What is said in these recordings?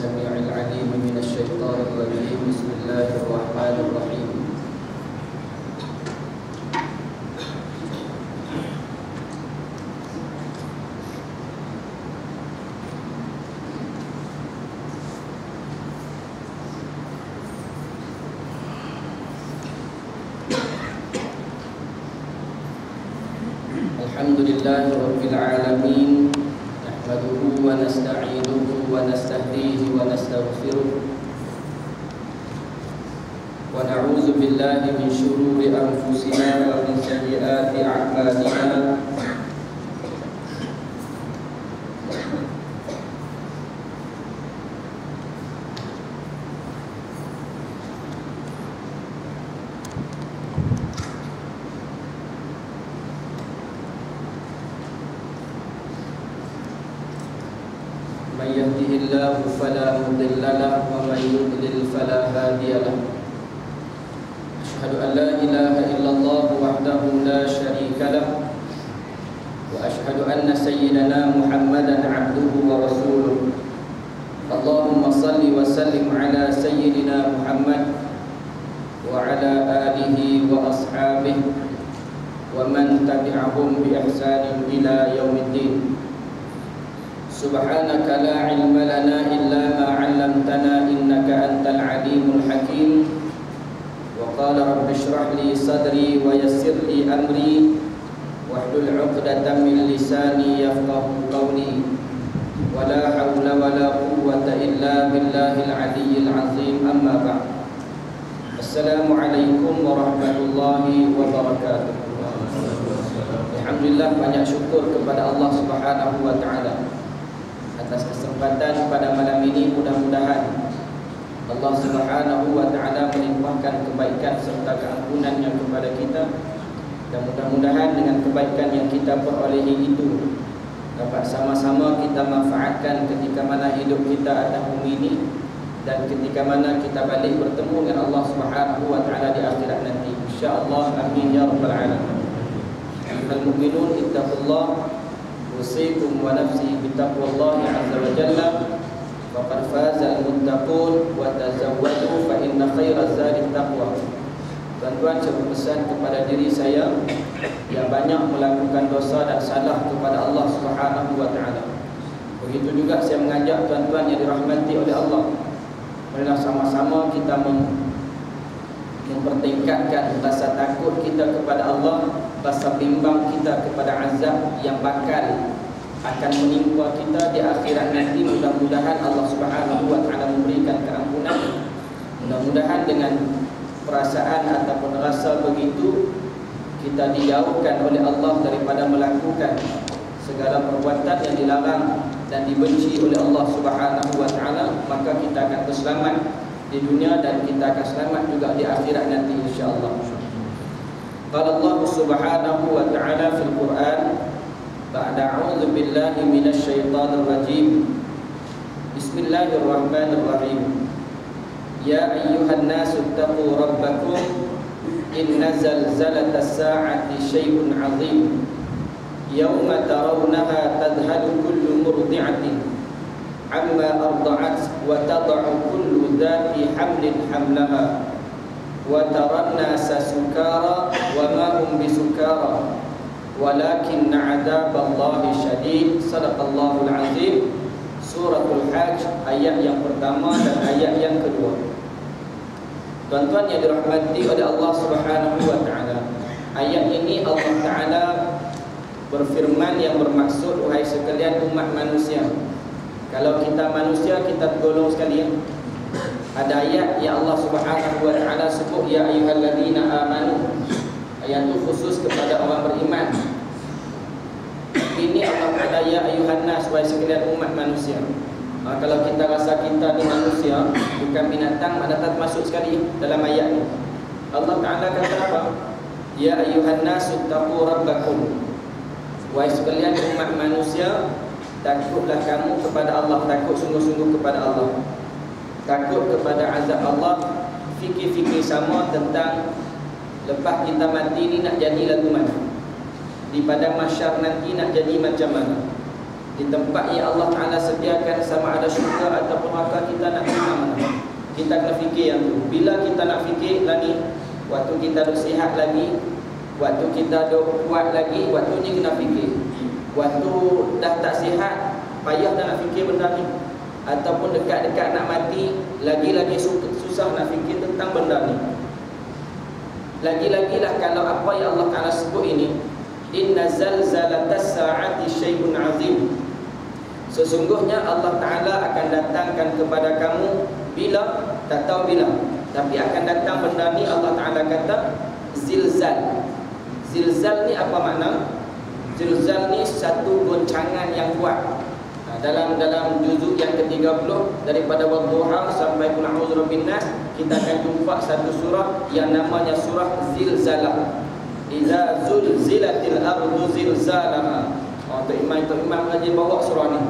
السميع العليم من الشيطان الرجيم. بسم الله الرحمن الرحيم. Alhamdulillah Rabbil Alamin. Nahmaduhu wa nasta'inuhu wa nastahdihi wa nastaghfiruh wa na'udzu billahi min shururi anfusina wa min sayyiati a'malina. من يهده الله فلا مضل له ومن يضلل فلا هادي له. أشهد أن لا إله إلا الله وحده لا شريك له وأشهد أن سيدنا محمدا عبده ورسوله. اللهم صل وسلم على سيدنا محمد وعلى آله وأصحابه ومن تبعهم بإحسان إلى يوم الدين. سبحانك لا علم لنا إلا ما علمتنا إنك أنت العليم الحكيم. وقال رب اشرح لي صدري ويسر لي أمري واحلل عقدة من لساني يفقه قولي. ولا حول ولا قوة إلا بالله العلي العظيم. أما بعد. السلام عليكم ورحمة الله وبركاته. Alhamdulillah, banyak syukur kepada Allah Subhanahu wa taala atas kesempatan pada malam ini. Mudah-mudahan Allah Subhanahu wa taala melimpahkan kebaikan serta keampunannya kepada kita, dan mudah-mudahan dengan kebaikan yang kita perolehi itu dapat sama-sama kita manfaatkan ketika mana hidup kita atas bumi ini dan ketika mana kita balik bertemu dengan Allah Subhanahu wa taala di akhirat nanti, insya-Allah. Amin ya rabbal alamin. Al-mu'minun ittaqullah usikum wa nafsi bittaqwallahi azza wa jalla faqad faza al-muttaqun wa tazawwadu fa inna khairaz zadi taqwa. Tuan-tuan, saya berpesan kepada diri saya yang banyak melakukan dosa dan salah kepada Allah Subhanahu wa taala. Begitu juga saya mengajak tuan-tuan yang dirahmati oleh Allah, marilah sama-sama kita mempertingkatkan rasa takut kita kepada Allah, rasa bimbang kita kepada azab yang bakal akan menimpa kita di akhirat nanti. Mudah-mudahan Allah Subhanahu wa taala memberikan keampunan. Mudah-mudahan dengan perasaan ataupun rasa begitu kita dijauhkan oleh Allah daripada melakukan segala perbuatan yang dilarang dan dibenci oleh Allah Subhanahu wa taala, maka kita akan berselamat di dunia dan kita akan selamat juga di akhirat nanti, insya-Allah. Qala Allah Subhanahu wa ta'ala fil Quran ba'da a'udzu billahi minasy syaithanir rajim. Bismillahirrahmanirrahim. Ya ayyuhan nasu taqu rabbakum inna zalzalatas sa'ati syai'un 'adzim yawma tarawnaha tadhhalu kullu murdi'atin amma arda'at wa tad'u kullu dhati hamlin hamlaha wa taran nasa sukara wa ma hum bisukara walakinna 'adzaballahi syadid. Sadaqallahul azim. Suratul Hajj ayat yang pertama dan ayat yang kedua. Tuan-tuan yang dirahmati oleh Allah Subhanahu wa taala, ayat ini Allah taala berfirman yang bermaksud, wahai sekalian umat manusia. Kalau kita manusia, kita tergolong sekalian. Ada ayat yang Allah Subhanahu wa taala sebut ya ayyuhalladzina amanu. Ayat itu khusus kepada orang beriman. Ini Allah taala ya ayyuhan nas, wahai sekalian umat manusia. Kalau kita rasa kita ni manusia, bukan binatang, mana tak masuk sekali dalam ayat ini. Allah taala kata apa? Ya ayyuhan nas taqu rabbakum. Wahai sekalian umat manusia, takutlah kamu kepada Allah, takut sungguh-sungguh kepada Allah, takut kepada azab Allah. Fikir-fikir sama tentang lepas kita mati ni nak jadi lagu mana, di padang mahsyar nanti nak jadi macam mana, di tempat yang Allah Ta'ala sediakan sama ada syurga ataupun neraka, kita Kita kena fikir yang tu. Bila kita nak fikir lagi, waktu kita dah sihat lagi, waktu kita dah kuat lagi, waktu ni kena fikir. Waktu dah tak sihat, payah dah nak fikir benda ni. Ataupun dekat-dekat nak mati, lagi-lagi susah nak fikir tentang benda ni. Lagi-lagilah kalau apa yang Allah Ta'ala sebut ini, inna zalzalatas sa'ati syai'un azim. Sesungguhnya Allah Ta'ala akan datangkan kepada kamu bila, tak tahu bila, tapi akan datang benda ni. Allah Ta'ala kata zilzal. Zilzal ni apa makna? Zilzal ni satu goncangan yang kuat. Dalam juzuk yang ke-30 daripada Wadduha sampai Qul a'udzu birabbin nas, kita akan jumpa satu surah yang namanya surah Zilzalah. Idza zulzilatil ardu zilzalaha. Untuk imam ngaji bawa surah ni.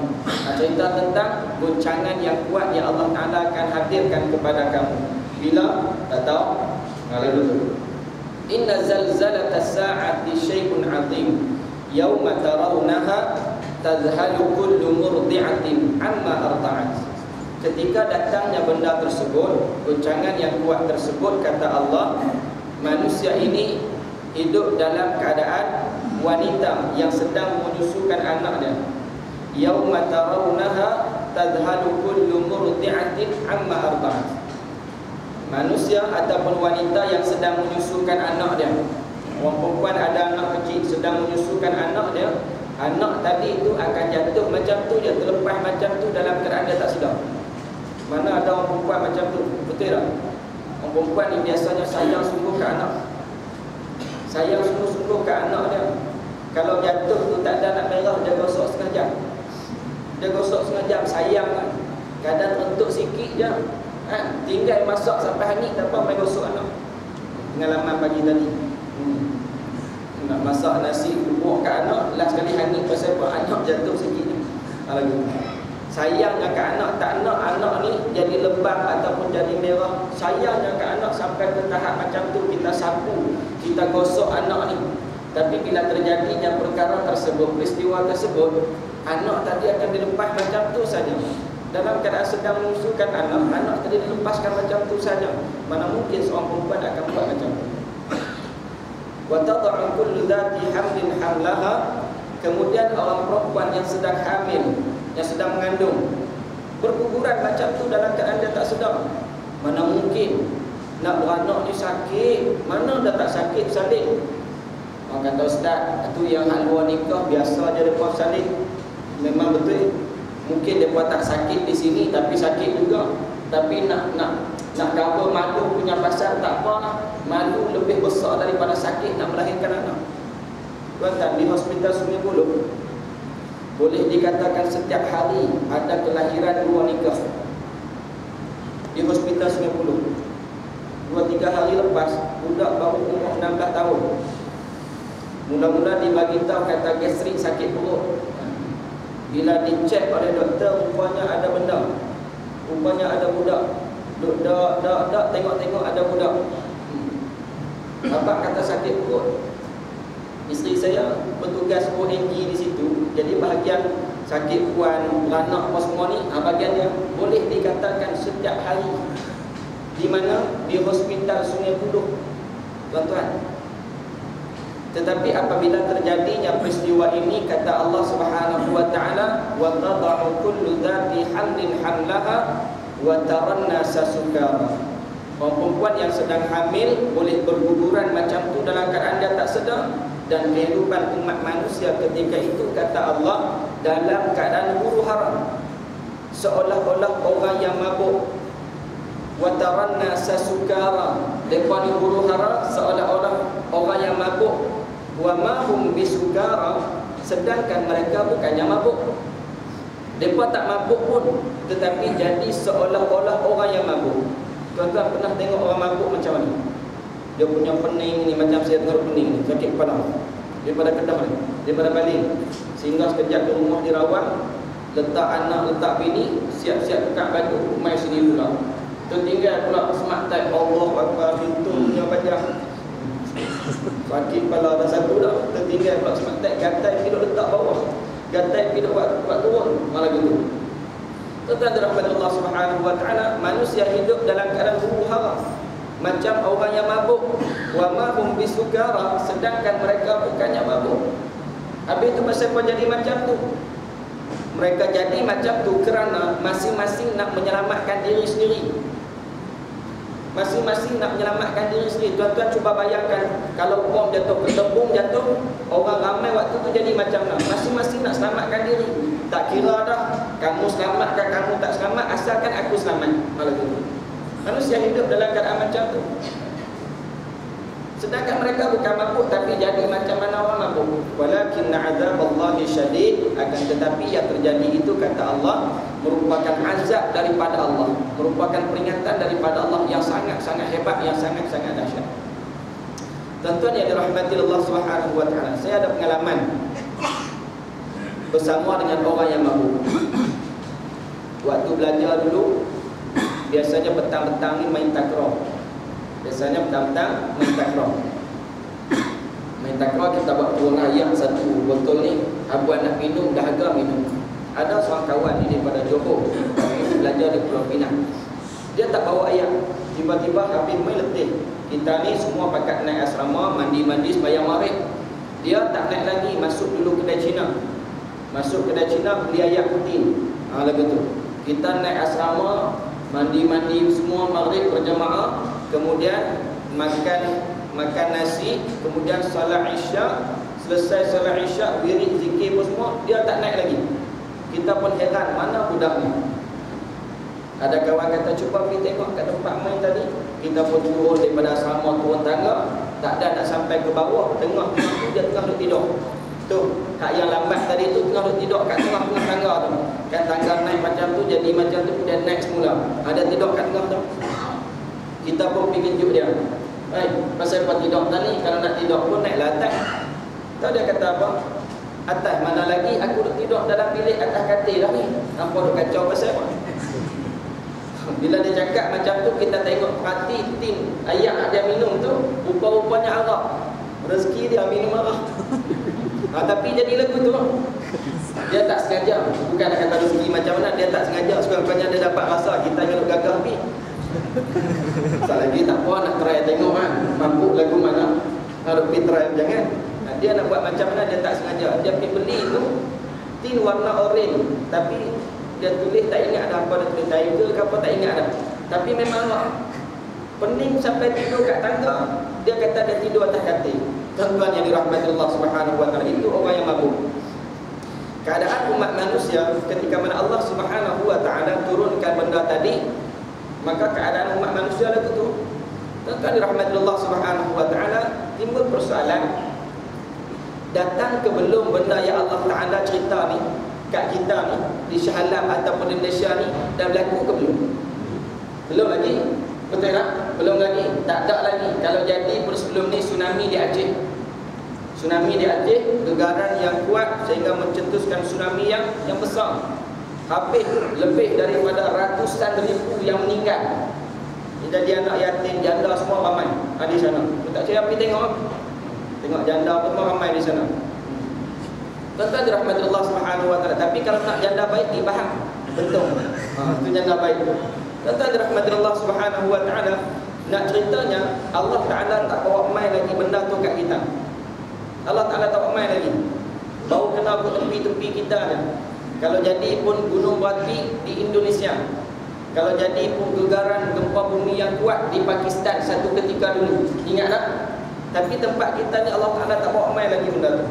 Cerita tentang goncangan yang kuat yang Allah Ta'ala akan hadirkan kepada kamu. Bila? Tak tahu. Lalu inna zalzalatas sa'ati syai'un 'azim. Yauma tarawunaha tadhhalu kullu murdi'atin amma arda'at. Ketika datangnya benda tersebut, goncangan yang kuat tersebut, kata Allah, manusia ini hidup dalam keadaan wanita yang sedang menyusukan anak dia. Yauma tarawunaha tadhhalu kullu murdi'atin amma arda'at. Manusia ataupun wanita yang sedang menyusukan anak dia. Orang perempuan ada anak kecil sedang menyusukan anak dia. Anak tadi itu akan jatuh macam tu, dia terlepas macam tu dalam keadaan dia tak sedar. Mana ada orang perempuan macam tu? Betul tak? Orang perempuan ni biasanya sayang sungguh ke anak. Sayang sungguh-sungguh ke anak dia. Kalau jatuh tu tak ada nak merah, dia gosok setengah jam. Dia gosok setengah jam, sayang kan. Kadang rentuk sikit je, tinggal masak sampai hangit, tak apa main gosok anak. Pengalaman pagi tadi, nak masak nasi bubuk kat anak, last kali hangit pasal apa? Anak jatuh sikit ni. Lagi sayangnya kat anak, tak nak anak ni jadi lebam ataupun jadi merah. Sayangnya kat anak sampai ke tahap macam tu, kita sapu, kita gosok anak ni. Tapi bila terjadinya perkara tersebut, peristiwa tersebut, anak tadi akan dilepas macam tu saja. Dalam keadaan sedang menyusukan anak tadi dilepaskan macam tu saja. Mana mungkin seorang perempuan akan buat macam tu. Wa tad'u kullu dhati hamlin hamlaha. Kemudian orang perempuan yang sedang hamil, yang sedang mengandung, berguguran macam tu dalam keadaan dia tak sedar. Mana mungkin nak beranak ni sakit, mana dah tak sakit salin. Orang kata ustaz, itu yang hak luar nikah biasa je depa salin. Memang betul. Mungkin depa tak sakit di sini tapi sakit juga. Tapi nak cover malu punya pasal tak apa. Malu lebih besar daripada sakit nak melahirkan anak. Tuan-tuan, di hospital Sungai Buloh boleh dikatakan setiap hari ada kelahiran luar nikah. Di hospital Sungai Buloh 2-3 hari lepas, budak baru umur 16 tahun. Mula-mula dibagi tahu kata gastrik, sakit perut. Bila dicek oleh doktor, rupanya ada benda. Rupanya ada budak. Dok tengok-tengok ada budak. Bapak kata sakit perut. Isteri saya bertugas ONG di situ. Jadi bahagian sakit puan, beranak apa semua ni, bahagiannya boleh dikatakan setiap hari. Di mana? Di hospital Sungai Buloh. Tuan-tuan. Tetapi apabila terjadinya peristiwa ini, kata Allah Subhanahu wa taala, wa tad'u kullu dhati hamlin hamlaha wa taranna sasukara. Orang perempuan yang sedang hamil boleh berguguran macam tu dalam keadaan dia tak sedar. Dan kehidupan umat manusia ketika itu, kata Allah, dalam keadaan huru hara, seolah-olah orang yang mabuk. Wa taranna sasukara, depa ni huru hara seolah-olah orang yang mabuk. Wa ma hum bisukara, sedangkan mereka bukannya mabuk. Depa tak mabuk pun, tetapi jadi seolah-olah orang yang mabuk. Tuan-tuan pernah tengok orang mabuk macam mana? Dia punya pening ni macam saya dengar pening ni, sakit kepala. Daripada kedah ni, daripada baling. Sehingga sekejap di rumah dirawat, letak anak, letak bini, siap-siap buka baju, mai sini pula. Tertinggal pula smart type, Allah Akbar, pintu punya pajak. Sakit kepala dah satu dah, tertinggal pula smart type, gatai pergi letak bawah, gatai pergi buat turun, malah gitu. Tuan-tuan dirahmati Allah Subhanahu wa taala, manusia manusia hidup dalam keadaan huru-hara macam orang yang mabuk. Wa ma hum bisukara, sedangkan mereka bukannya mabuk. Habis itu pasal apa jadi macam tu? Mereka jadi macam tu kerana masing-masing nak menyelamatkan diri sendiri. Masing-masing nak menyelamatkan diri sendiri. Tuan-tuan cuba bayangkan kalau bom jatuh, ketepung jatuh, orang ramai waktu tu jadi macam mana? Masing-masing nak selamatkan diri. Tak kira dah kamu selamat ke kamu tak selamat, asalkan aku selamat. Kalau tu manusia hidup dalam keadaan macam tu. Sedangkan mereka bukan mabuk, tapi jadi macam mana orang mabuk. Walakinna azaballahi syadid, akan tetapi yang terjadi itu kata Allah merupakan azab daripada Allah, merupakan peringatan daripada Allah yang sangat-sangat hebat, yang sangat-sangat dahsyat. Tuan-tuan yang dirahmati Allah Subhanahu wa taala, saya ada pengalaman bersama dengan orang yang mabuk. Waktu belajar dulu, biasanya petang-petang ni main takraw. Biasanya petang-petang main takraw. Main takraw kita buat turun ayam satu botol ni. Abang nak minum, dahaga minum. Ada seorang kawan ni daripada Johor, belajar di Pulau Pinang. Dia tak bawa ayam. Tiba-tiba habis main letih. Kita ni semua pakat naik asrama, mandi-mandi sembahyang maghrib. Dia tak naik lagi, masuk dulu kedai Cina. Masuk kedai Cina beli ayam putih. Lagu tu. Kita naik asrama, mandi-mandi semua maghrib berjamaah. Kemudian makan nasi, kemudian salat Isyak. Selesai salat Isyak, wirid zikir pun semua, dia tak naik lagi. Kita pun heran, mana budak ni? Ada kawan kata, cuba pergi tengok kat tempat main tadi. Kita pun turun daripada asrama, turun tangga, tak ada nak sampai ke bawah. Tengah tu dia tengah duduk tidur. Tu, hak yang lambat tadi tu tengah duduk tidur kat tengah tangga tu. Kan tangga naik macam tu, jadi macam tu, dia naik semula. Ada tidur kat tengah tu. Kita pun pergi tunjuk dia. Pasal apa tidur tadi? Kalau nak tidur pun naiklah atas. Tahu dia kata apa? Atas mana lagi? Aku duduk tidur dalam bilik atas katil dah ni. Nampak duk kacau pasal apa? Bila dia cakap macam tu, kita tengok perhati tin ayak dia minum tu, rupa-rupanya arak. Rezeki dia minum arak. Tapi jadi lagu tu. Dia tak sengaja. Bukan nak kata rezeki macam mana, dia tak sengaja. Sekurang-kurangnya dia dapat rasa kita yang gagah ni. Sekali lagi tak apa, nak try tengok kan, mampu lagu mana. Harus pergi try, jangan. Dia nak buat macam mana, dia tak sengaja. Dia pergi beli tu tin warna orange, tapi dia tulis tak ingat ada apa, dia tulis tiger ke apa, tak ingat ada. Tapi memang pening sampai tidur kat tangga. Dia kata dia tidur atas katil. Tuan-tuan yang dirahmati Allah Subhanahu wa taala, itu orang yang mabuk. Keadaan umat manusia ketika mana Allah Subhanahu wa taala turunkan benda tadi, maka keadaan umat manusia lagu tu. Tuan-tuan dirahmati Allah Subhanahu wa taala, timbul persoalan. Datang ke belum benda yang Allah Taala cerita ni kat kita ni di Shah Alam ataupun di Malaysia ni, dah berlaku ke belum? Belum lagi. Betul tak? Belum lagi. Tak ada lagi. Kalau jadi sebelum ni tsunami di Aceh. Tsunami di Aceh, gegaran yang kuat sehingga mencetuskan tsunami yang besar. Habis lebih daripada ratusan ribu yang meninggal. Jadi anak yatim, janda semua ramai di sana. Tak saya pergi tengok. Tengok janda pun ramai di sana. Tuan-tuan dirahmati Allah Subhanahu wa taala. Tapi kalau nak janda baik, dibahang. Betul. Itu janda baik. Tuan-tuan dirahmati Allah Subhanahu wa taala. Nak ceritanya, Allah Taala tak bawa mai lagi benda tu kat kita. Allah Taala tak bawa mai lagi. Baru kena ke tepi-tepi kita dah. Kalau jadi pun gunung berapi di Indonesia. Kalau jadi pun gegaran gempa bumi yang kuat di Pakistan satu ketika dulu. Ingat tak? Tapi tempat kita ni Allah Ta'ala tak bawa mai lagi benda tu.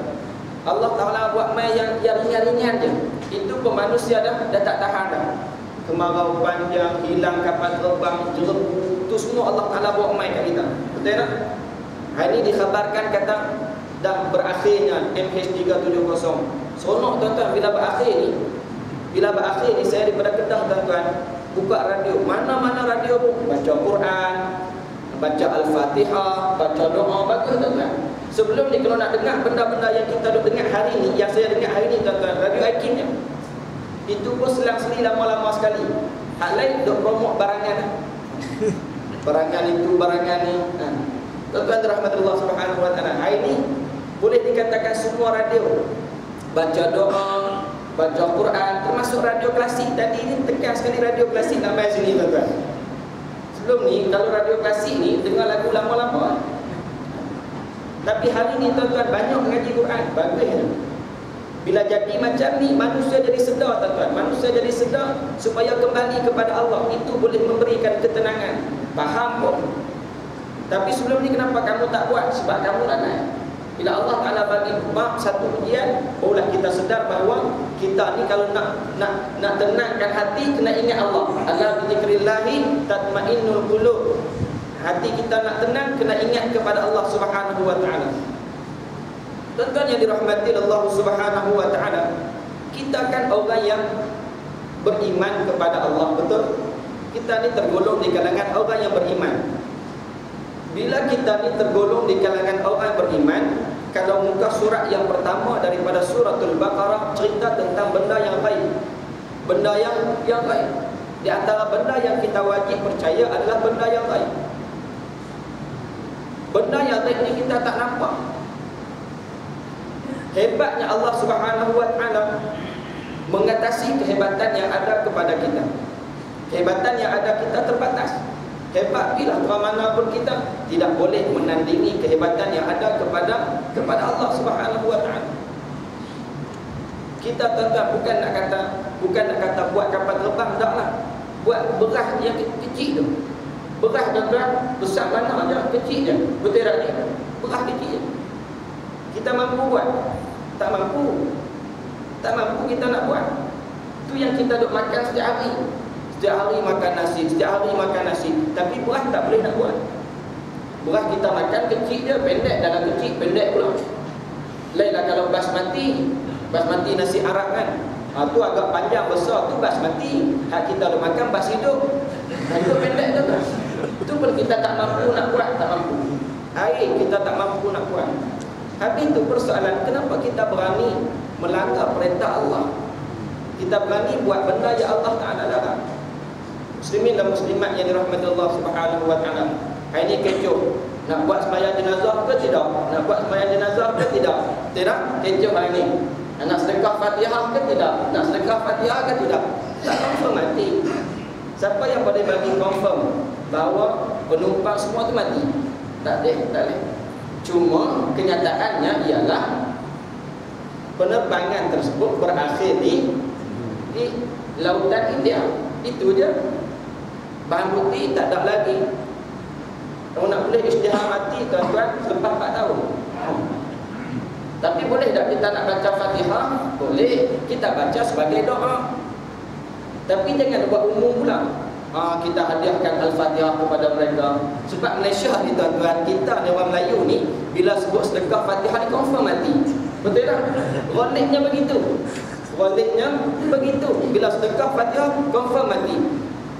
Allah Ta'ala buat mai yang ringan-ringan je. Itu pun manusia dah tak tahan dah. Kemarau panjang, hilang kapal terbang, jerebu, itu semua Allah Ta'ala bawa mai kat kita. Betul tak? Hari ini dikhabarkan kata dah berakhirnya MH370. Seronok tuan-tuan bila berakhir ni. Bila berakhir ni, saya daripada Kedah tuan-tuan, buka radio. Mana-mana radio pun baca Quran, baca Al-Fatihah, baca doa, bagus tuan-tuan. Sebelum ni kalau nak dengar benda-benda yang kita duk dengar hari ni, yang saya dengar hari ni tuan-tuan, radio Aikin je. Itu pun selang-seli lama-lama sekali. Hak lain duk promote barangan. Barangan itu, barangan ni. Tuan-tuan rahmatullah subhanahu wa ta'ala. Hari ni boleh dikatakan semua radio baca doa, baca Quran, termasuk radio klasik. Tadi ni tekan sekali radio klasik nak main sini tuan-tuan. sebelum ni kalau radio klasik ni dengar lagu lama-lama. Tapi hari ni tuan-tuan banyak mengaji Quran, bagus. Bila jadi macam ni, manusia jadi sedar tuan-tuan. Manusia jadi sedar supaya kembali kepada Allah. Itu boleh memberikan ketenangan. Faham pun. Tapi sebelum ni kenapa kamu tak buat? Sebab kamu lalai. Bila Allah Ta'ala bagi satu ujian, barulah kita sedar bahawa kita ni kalau nak tenangkan hati, kena ingat Allah. Ala bi dzikrillahi tatmainnul qulub. Hati kita nak tenang, kena ingat kepada Allah Subhanahu wa Ta'ala. Tuan-tuan yang dirahmati Allah Subhanahu wa Ta'ala, kita kan orang yang beriman kepada Allah, betul? Kita ni tergolong di kalangan orang yang beriman. Bila kita ni tergolong di kalangan orang beriman, kalau muka surat yang pertama daripada suratul Baqarah cerita tentang benda yang gaib. Benda yang gaib. Di antara benda yang kita wajib percaya adalah benda yang gaib. Benda yang gaib ni kita tak nampak. Hebatnya Allah Subhanahu wa Ta'ala mengatasi kehebatan yang ada kepada kita. Kehebatan yang ada kita terbatas. Hebat bila mana pun kita tidak boleh menandingi kehebatan yang ada kepada Allah Subhanahu wa Ta'ala. Kita tuan-tuan bukan nak kata buat kapal terbang, taklah. Buat beras yang kecil tu. Beras tuan-tuan besar mana aja, kecil je. Betul tak ni? Beras kecil je. Kita mampu buat? Tak mampu. Tak mampu kita nak buat. Tu yang kita duk makan setiap hari. Setiap hari makan nasi, setiap hari makan nasi. Tapi beras tak boleh nak buat. Beras kita makan kecil je, pendek, dalam kecil, pendek pula. Lainlah kalau basmati nasi Arab kan. Tu agak panjang besar, tu basmati. Hak kita dah makan bas hidup. Itu pendek tu kan. Itu pun kita tak mampu nak buat, tak mampu. Air kita tak mampu nak buat. Habis itu persoalan, kenapa kita berani melanggar perintah Allah? Kita berani buat benda yang Allah Ta'ala larang. Muslimin dan muslimat yang dirahmati Allah Subhanahu wa Ta'ala, hari ini kecoh. Nak buat sembahyang jenazah ke tidak? Nak buat sembahyang jenazah ke tidak? Tidak? Kecoh hari ini. Nak sedekah Fatihah ke tidak? Nak sedekah Fatihah ke tidak? Tak confirm mati. Siapa yang boleh bagi confirm bahawa penumpang semua tu mati? Tak boleh. Cuma kenyataannya ialah penerbangan tersebut berakhir di lautan India. Itu je. Bahan putih tak ada lagi. Kalau nak boleh isytihar mati tuan-tuan selepas 4 tahun. Tapi boleh tak kita nak baca Fatihah? Boleh. Kita baca sebagai doa. Tapi jangan buat umum pula. Kita hadiahkan Al-Fatihah kepada mereka. Sebab Malaysia ni tuan-tuan, kita ni orang Melayu ni, bila sebut sedekah Fatihah ni confirm mati. Betul tak? Ghalibnya begitu. Bila sedekah Fatihah confirm mati.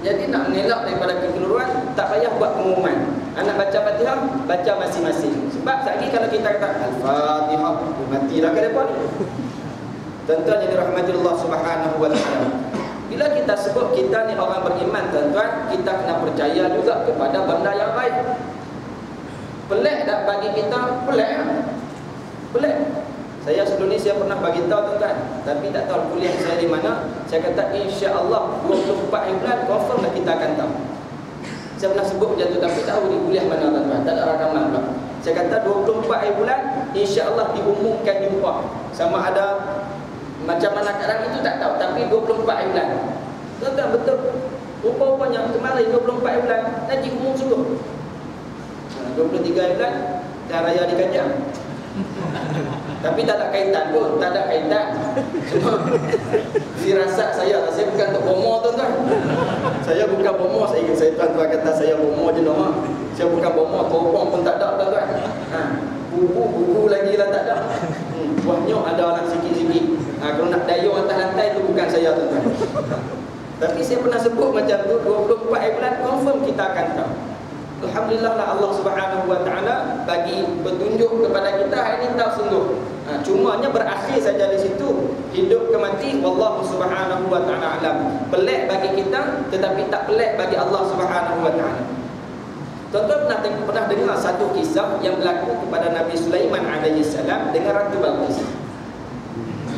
Jadi nak mengelak daripada kekeliruan, tak payah buat pengumuman. Anak baca Fatihah, baca masing-masing. Sebab sekali kalau kita kata Al-Fatihah, mati dah ke depan ni. Tuan-tuan yang dirahmati Allah Subhanahu wa Ta'ala, bila kita sebut kita ni orang beriman tuan-tuan, kita kena percaya juga kepada benda yang baik. Pelik tak bagi kita? Pelik. Saya sebelum ni saya pernah bagi tahu tuan-tuan, tapi tak tahu kuliah saya di mana. Saya kata insya-Allah 24 bulan confirm lah kita akan tahu. Saya pernah sebut macam tu, tapi tahu di kuliah mana tuan-tuan, tak ada rakaman pula. Saya kata 24 bulan insya-Allah diumumkan jumpa. Sama ada macam mana keadaan itu tak tahu, tapi 24 bulan. Tuan-tuan betul. Rupa-rupanya kemarin 24 bulan Najib umum sungguh. 23 bulan dah raya di Kajang. Tapi tak ada kaitan pun, tak ada kaitan. Cuma firasat saya bukan untuk bomo tuan-tuan. Saya bukan bomo, saya ingin saya tuan-tuan kata saya bomo je nama. Saya bukan bomo, topong pun tak ada tuan-tuan. Buku lagi lah tak ada. Buahnya ada lah sikit-sikit. Kalau nak dayung atas lantai tu bukan saya tuan-tuan. Tapi saya pernah sebut macam tu, 24 bulan confirm kita akan tahu. Alhamdulillah lah Allah Subhanahu wa Ta'ala bagi petunjuk kepada kita hari ini tahu sungguh. Cumanya berakhir saja di situ. Hidup ke mati wallahu Subhanahu wa Ta'ala alam. Pelik bagi kita tetapi tak pelik bagi Allah Subhanahu wa Ta'ala. Tuan-tuan pernah dengar satu kisah yang berlaku kepada Nabi Sulaiman alaihi salam dengan Ratu Balqis.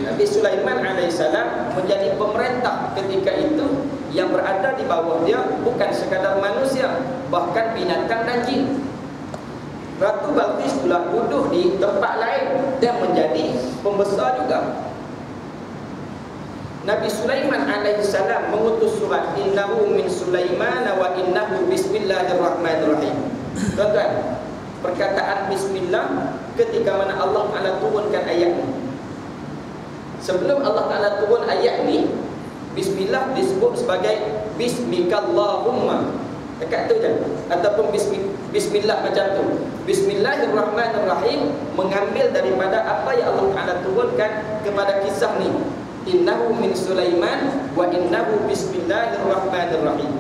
Nabi Sulaiman alaihi salam menjadi pemerintah ketika itu yang berada di bawah dia bukan sekadar manusia, bahkan binatang dan jin. Ratu Balqis pula duduk di tempat lain dan menjadi pembesar juga. Nabi Sulaiman alaihissalam mengutus surat innahu min Sulaiman wa innahu bismillahirrahmanirrahim. Tuan-tuan, perkataan bismillah ketika mana Allah Ta'ala turunkan ayat ini. Sebelum Allah Ta'ala turun ayat ini, bismillah disebut sebagai bismikallahumma. Dekat tu je. Ataupun bismillah macam tu. Bismillahirrahmanirrahim mengambil daripada apa yang Allah Ta'ala turunkan kepada kisah ni. Innahu min Sulaiman wa innahu bismillahirrahmanirrahim.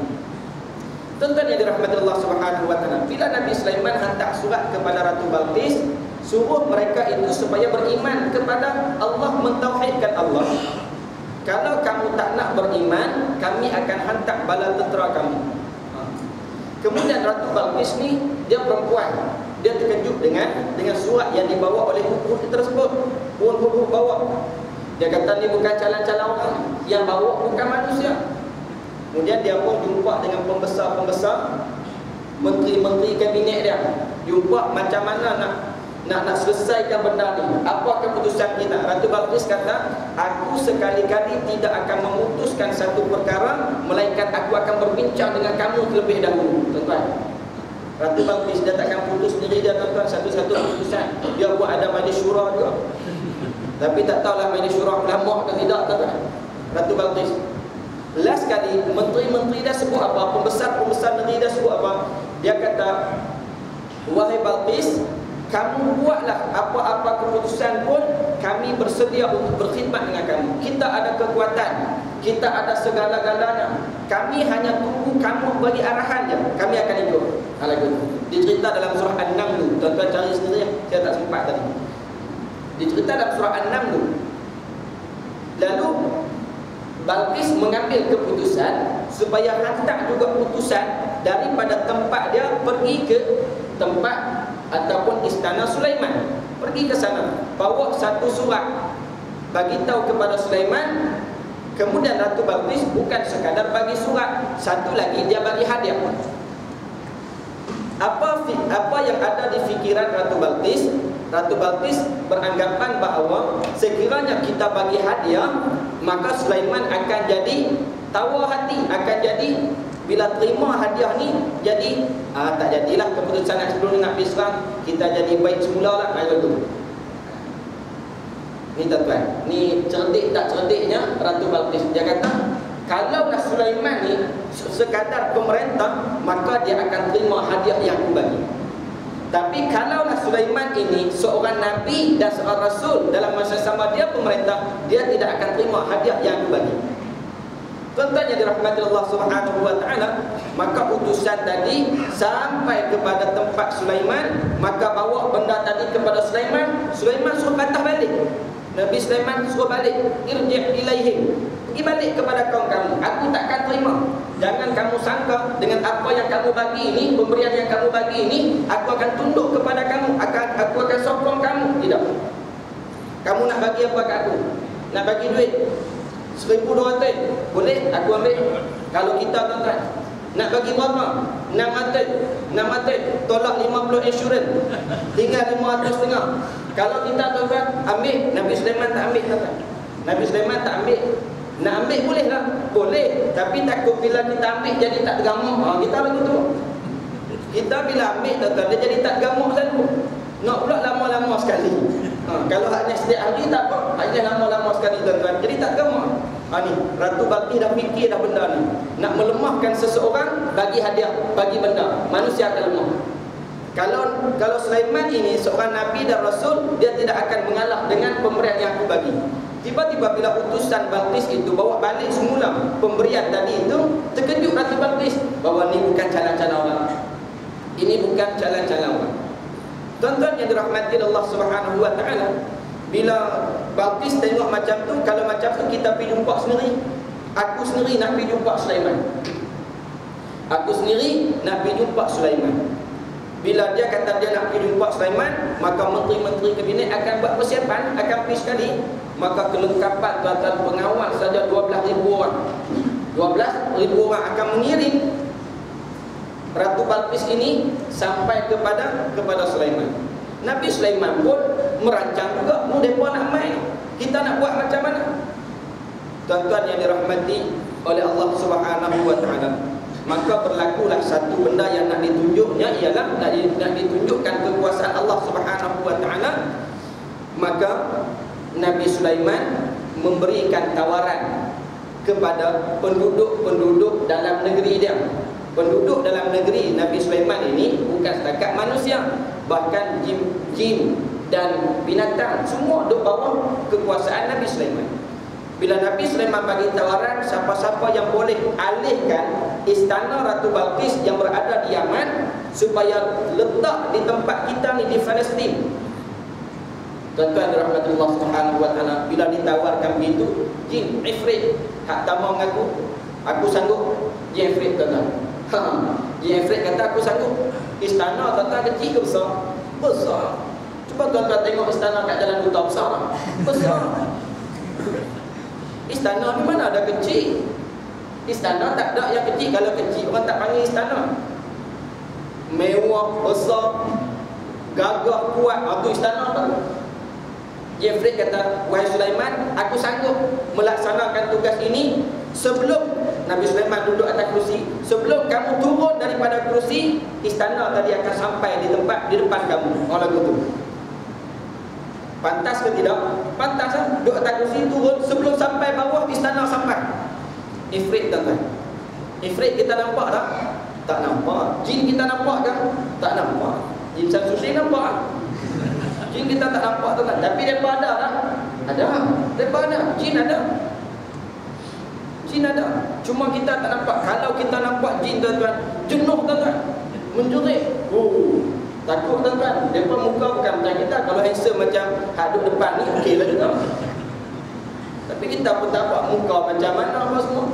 Tuan-tuan yang dirahmati Allah Subhanahu wa taala, bila Nabi Sulaiman hantar surat kepada Ratu Balqis, suruh mereka itu supaya beriman kepada Allah, mentauhidkan Allah. Kalau kamu tak nak beriman, kami akan hantar bala tentera kami. Kemudian Ratu Balqis ni dia perempuan, dia terkejut dengan surat yang dibawa oleh huruf tersebut. Huruf bawa. Dia kata ni bukan calon-calon orang, yang bawa bukan manusia. Kemudian dia pun jumpa dengan pembesar-pembesar, menteri-menteri kabinet dia. Jumpa macam mana nak selesaikan benda ni. Apa keputusan kita? Ratu Balqis kata, aku sekali-kali tidak akan memutuskan satu perkara, melainkan aku akan berbincang dengan kamu terlebih dahulu. Tuan-tuan, Ratu Balqis dia takkan putus sendiri dia, tuan-tuan, satu-satu keputusan. Dia buat ada majlis syura juga. Tapi tak tahulah majlis syura lama atau tidak, tuan-tuan. Ratu Balqis last kali menteri-menteri dah sebut apa, pembesar-pembesar negeri dah sebut apa. Dia kata, wahai Balqis, kamu buatlah apa-apa keputusan pun, kami bersedia untuk berkhidmat dengan kamu. Kita ada kekuatan, kita ada segala-galanya. Kami hanya tunggu kamu bagi arahan je, kami akan ikut. Dicerita dalam surah An-Naml. Tuan-tuan cari sendiri, saya tak sempat tadi. Dicerita dalam surah An-Naml. Lalu Balqis mengambil keputusan supaya hantar juga putusan daripada tempat dia pergi ke tempat ataupun istana Sulaiman. Pergi ke sana, bawa satu surat, bagi tahu kepada Sulaiman. Kemudian Ratu Balqis bukan sekadar bagi surat, satu lagi dia bagi hadiah. Apa yang ada di fikiran Ratu Balqis? Ratu Balqis beranggapan bahawa sekiranya kita bagi hadiah, maka Sulaiman akan jadi tawar hati, akan jadi bila terima hadiah ni jadi tak jadilah keputusan nak sebelum nak pergi serang, kita jadi baik semula lah. Ni tuan-tuan, ni cerdik tak cerdiknya Ratu Balqis. Dia kata, kalaulah Sulaiman ni sekadar pemerintah, maka dia akan terima hadiah yang aku bagi. Tapi kalaulah Sulaiman ini seorang nabi dan seorang rasul, dalam masa sama dia pemerintah, dia tidak akan terima hadiah yang aku bagi. Tuan-tuan yang dirahmati Allah Subhanahu wa taala, maka utusan tadi sampai kepada tempat Sulaiman, maka bawa benda tadi kepada Sulaiman. Sulaiman suruh patah balik. Nabi Sulaiman suruh balik, irji' ilaihim, pergi balik kepada kaum kamu, aku takkan terima. Jangan kamu sangka dengan apa yang kamu bagi ini, pemberian yang kamu bagi ini, aku akan tunduk kepada kamu, aku akan sokong kamu. Tidak. Kamu nak bagi apa kat aku? Nak bagi duit 1,200, boleh, aku ambil. Kalau kita, tuan-tuan, nak bagi berapa? 600, tolak 50 insurans, tinggal 500,500. Kalau kita, tuan-tuan, ambil. Nabi Sulaiman tak ambil, tuan-tuan. Nabi Sulaiman tak ambil. Nak ambil boleh lah, boleh. Tapi takut bila kita ambil jadi tak tergamuk. Kita begitu. Kita bila ambil, tuan-tuan, dia jadi tak tergamuk selalu. Nak pula lama-lama sekali. Kalau haknya setiap hari tak apa, haknya lama-lama sekali, tuan-tuan, jadi tak tergamuk. Ni Ratu Balqis dah fikir dah benda ni. Nak melemahkan seseorang, bagi hadiah, bagi benda, manusia akan lemah. Kalau Sulaiman ini seorang nabi dan rasul, dia tidak akan mengalah dengan pemberian yang aku bagi. Tiba-tiba bila utusan Balqis itu bawa balik semula pemberian tadi itu, terkejut Ratu Balqis bahawa ini bukan calon-calon orang. Ini bukan calon-calon orang. Tuan-tuan yang dirahmati Allah Subhanahu wa taala, bila Balqis tengok macam tu, kalau macam tu kita pergi jumpa sendiri. Aku sendiri nak pergi jumpa Sulaiman. Aku sendiri nak pergi jumpa Sulaiman. Bila dia kata dia nak pergi jumpa Sulaiman, maka menteri-menteri kabinet akan buat persiapan, akan pergi sekali. Maka kelengkapan tuan-tuan pengawal saja 12,000 orang. 12,000 orang akan mengiring Ratu Balqis ini sampai kepada Sulaiman. Nabi Sulaiman pun merancang juga, mereka nak main, kita nak buat macam mana? Tuan-tuan yang dirahmati oleh Allah Subhanahu wa taala, maka berlakulah satu benda yang nak ditunjuknya, ialah nak ditunjukkan kekuasaan Allah Subhanahu wa taala. Maka Nabi Sulaiman memberikan tawaran kepada penduduk-penduduk dalam negeri dia. Penduduk dalam negeri Nabi Sulaiman ini bukan setakat manusia, bahkan jin dan binatang semua duduk bawah kekuasaan Nabi Sulaiman. Bila Nabi Sulaiman bagi tawaran, siapa-siapa yang boleh alihkan istana Ratu Balqis yang berada di Yaman supaya letak di tempat kita ni di Palestin. Tuan-tuan dirahmati Allah Subhanahu wa taala, bila ditawarkan begitu, jin Ifrit hak tamu mengaku, aku sanggup. Jin Ifrit kata, Jin Ifrit kata aku sanggup. Istana tuan-tuan kecil ke besar? Besar. Cuba tuan-tuan tengok istana kat Jalan Duta besar. Besar. Istana ni mana ada kecil? Istana tak ada yang kecil. Kalau kecil orang tak panggil istana. Mewah, besar, gagah, kuat, itu istana tu. Jeffrey kata, wahai Sulaiman, aku sanggup melaksanakan tugas ini sebelum Nabi Sulaiman duduk atas kerusi. Sebelum kamu turun daripada kerusi, istana tadi akan sampai di depan kamu. Orang lagu tu pantas ke tidak? Pantas lah. Duduk atas kerusi, turun sebelum sampai bawah, istana sampai. Ifrit tuan-tuan. Ifrit kita nampak tak? Tak nampak. Jin kita nampak tak? Tak nampak. Jin Samsusi nampak. Jin kita tak nampak tuan-tuan. Tapi mereka ada tak? Ada. Mereka ada. Jin ada. Jin ada. Cuma kita tak nampak. Kalau kita nampak jin tuan-tuan, jenuh tuan-tuan, menjerit. Takut tuan-tuan. Mereka muka bukan macam kita. Kalau handsome macam hadut depan ni, okey lah juga. Tapi kita pun tak nampak muka macam mana apa semua.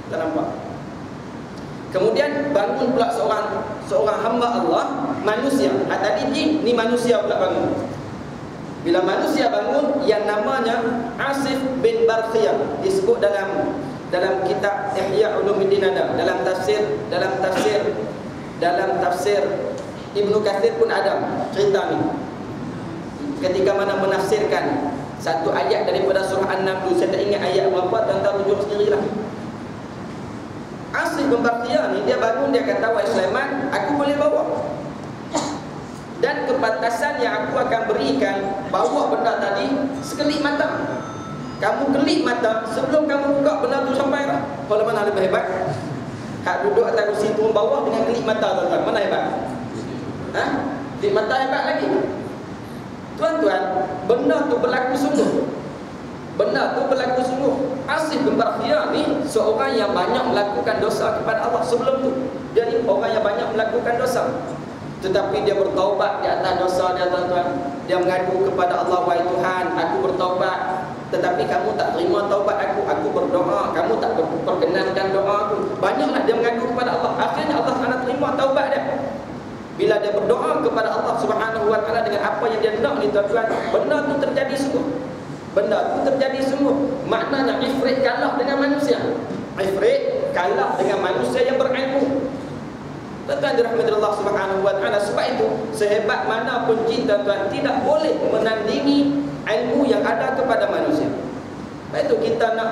Tak nampak. Kemudian bangun pula seorang hamba Allah, manusia. Tadi jin, ni manusia pula bangun. Bila manusia bangun, yang namanya Asif bin Barkhiyah, disebut dalam kitab Ihya Ulumuddin ada, dalam tafsir Ibnu Katsir pun ada cerita ni. Ketika mana menafsirkan satu ayat daripada surah An-Naml, saya tak ingat ayat berapa, tuan-tuan rujuk sendirilah. Asif bin Barkhiyah ni, dia bangun, dia kata, wahai Sulaiman, aku boleh bawa. Dan kepantasan yang aku akan berikan, bawa benda tadi sekelip mata. Kamu kelip mata, sebelum kamu buka benda tu sampai lah. Kalau mana lebih hebat? Hak duduk atas kursi turun bawah dengan kelip mata tuan-tuan, mana hebat? Kelip mata hebat lagi. Tuan-tuan, benda tu berlaku sungguh. Benda tu berlaku sungguh. Asif bin Barkhiyah ni seorang yang banyak melakukan dosa kepada Allah sebelum tu. Dia ni orang yang banyak melakukan dosa. Tetapi dia bertaubat di atas dosa dia tuan-tuan. Dia mengadu kepada Allah, wahai Tuhan, aku bertaubat, tetapi kamu tak terima taubat aku. Aku berdoa, kamu tak perkenankan doa aku. Banyaklah dia mengadu kepada Allah. Akhirnya Allah Taala terima taubat dia. Bila dia berdoa kepada Allah Subhanahu wa taala dengan apa yang dia nak ni tuan-tuan, benda tu terjadi sungguh. Benda tu terjadi sungguh. Maknanya Ifrit kalah dengan manusia. Ifrit kalah dengan manusia yang berilmu. Tuan-tuan dirahmati Allah Subhanahu wa taala. Sebab itu sehebat mana pun jin tuan-tuan tidak boleh menandingi ilmu yang ada kepada manusia. Sebab itu kita nak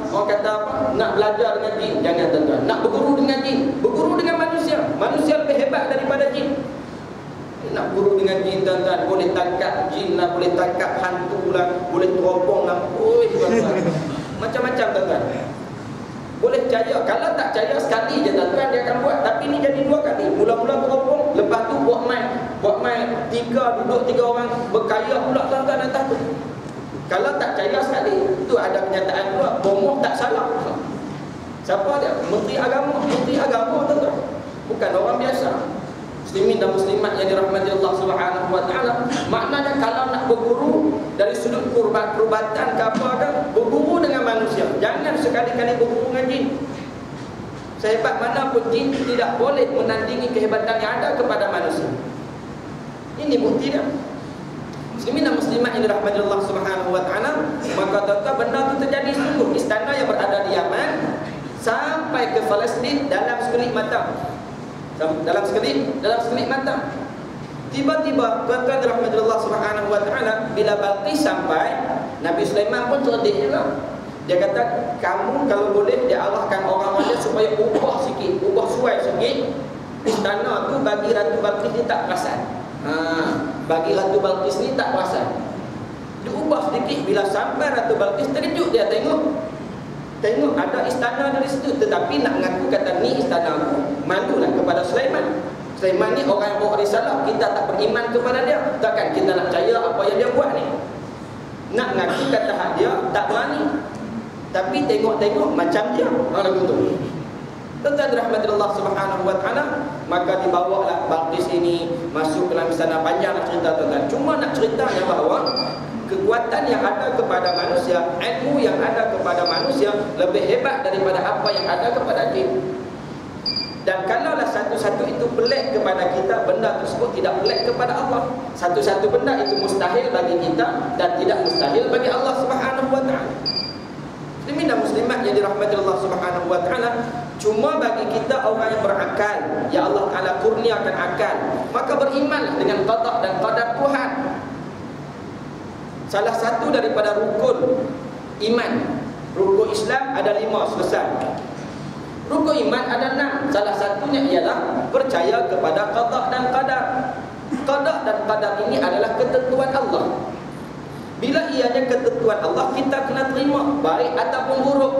orang kata apa? Nak belajar dengan jin, jangan tuan-tuan. Nak berguru dengan jin, berguru dengan manusia. Manusia lebih hebat daripada jin. Nak guru dengan jin tuan-tuan, boleh tangkap jin lah, boleh tangkap hantu lah, boleh teropong lah. Tuan-tuan, macam-macam tuan-tuan. Boleh percaya. Kalau tak percaya sekali je tuan-tuan dia akan buat. Tapi ni jadi 2 kali. Mula-mula teropong, lepas tu buat main 3 duduk 3 orang berkaya pula tuan-tuan atas tu. Kalau tak percaya sekali, tu ada kenyataan pula, bomoh tak salah. Siapa dia? Menteri agama tuan-tuan. Bukan orang biasa. Muslimin dan muslimat yang dirahmati Allah Subhanahu wa taala. Maknanya kalau nak berguru dari sudut perubatan ke apa kan, berguru dengan manusia. Jangan sekali-kali berguru dengan jin. Sehebat mana pun jin tidak boleh menandingi kehebatan yang ada kepada manusia. Ini bukti dia. Muslimin dan muslimat yang dirahmati Allah Subhanahu wa taala, maka tuan-tuan benda itu terjadi sungguh. Istana yang berada di Yaman sampai ke Palestin dalam sekelip mata. Dalam sekelip mata. Tiba-tiba tuan-tuan rahmatullah subhanahu wa ta'ala, bila Balqis sampai, Nabi Sulaiman pun cerdik juga. Dia kata, kamu kalau boleh dia arahkan orang dia supaya ubah sikit, ubah suai sikit istana tu bagi Ratu Balqis ni tak perasan. Bagi Ratu Balqis ni tak perasan. Dia ubah sedikit. Bila sampai Ratu Balqis, terkejut dia tengok ada istana dari situ. Tetapi nak mengaku kata ni istana aku, malulah kepada Sulaiman. Sulaiman ni orang yang bawa risalah, kita tak beriman kepada dia, takkan kita nak percaya apa yang dia buat ni. Nak mengaku kata hak dia tak berani. Tapi tengok-tengok macam dia orang tu. Tuan-tuan rahmatullah subhanahu wa ta'ala, maka dibawalah Balqis ini masuk dalam istana. Panjanglah cerita tuan-tuan. Cuma nak ceritanya bahawa kekuatan yang ada kepada manusia, ilmu yang ada kepada manusia lebih hebat daripada apa yang ada kepada jin. Dan kalaulah satu-satu itu pelik kepada kita, benda tersebut tidak pelik kepada Allah. Satu-satu benda itu mustahil bagi kita dan tidak mustahil bagi Allah subhanahu wa ta'ala. Muslimin dan muslimat yang dirahmati Allah subhanahu wa ta'ala, cuma bagi kita orang yang berakal, ya Allah Ta'ala kurniakan akal, maka berimanlah dengan qada dan qadar Tuhan. Salah satu daripada rukun iman, rukun Islam ada 5 selesai. Rukun iman ada 6. Salah satunya ialah percaya kepada qada dan qadar. Qada dan qadar ini adalah ketentuan Allah. Bila ianya ketentuan Allah, kita kena terima, baik ataupun buruk.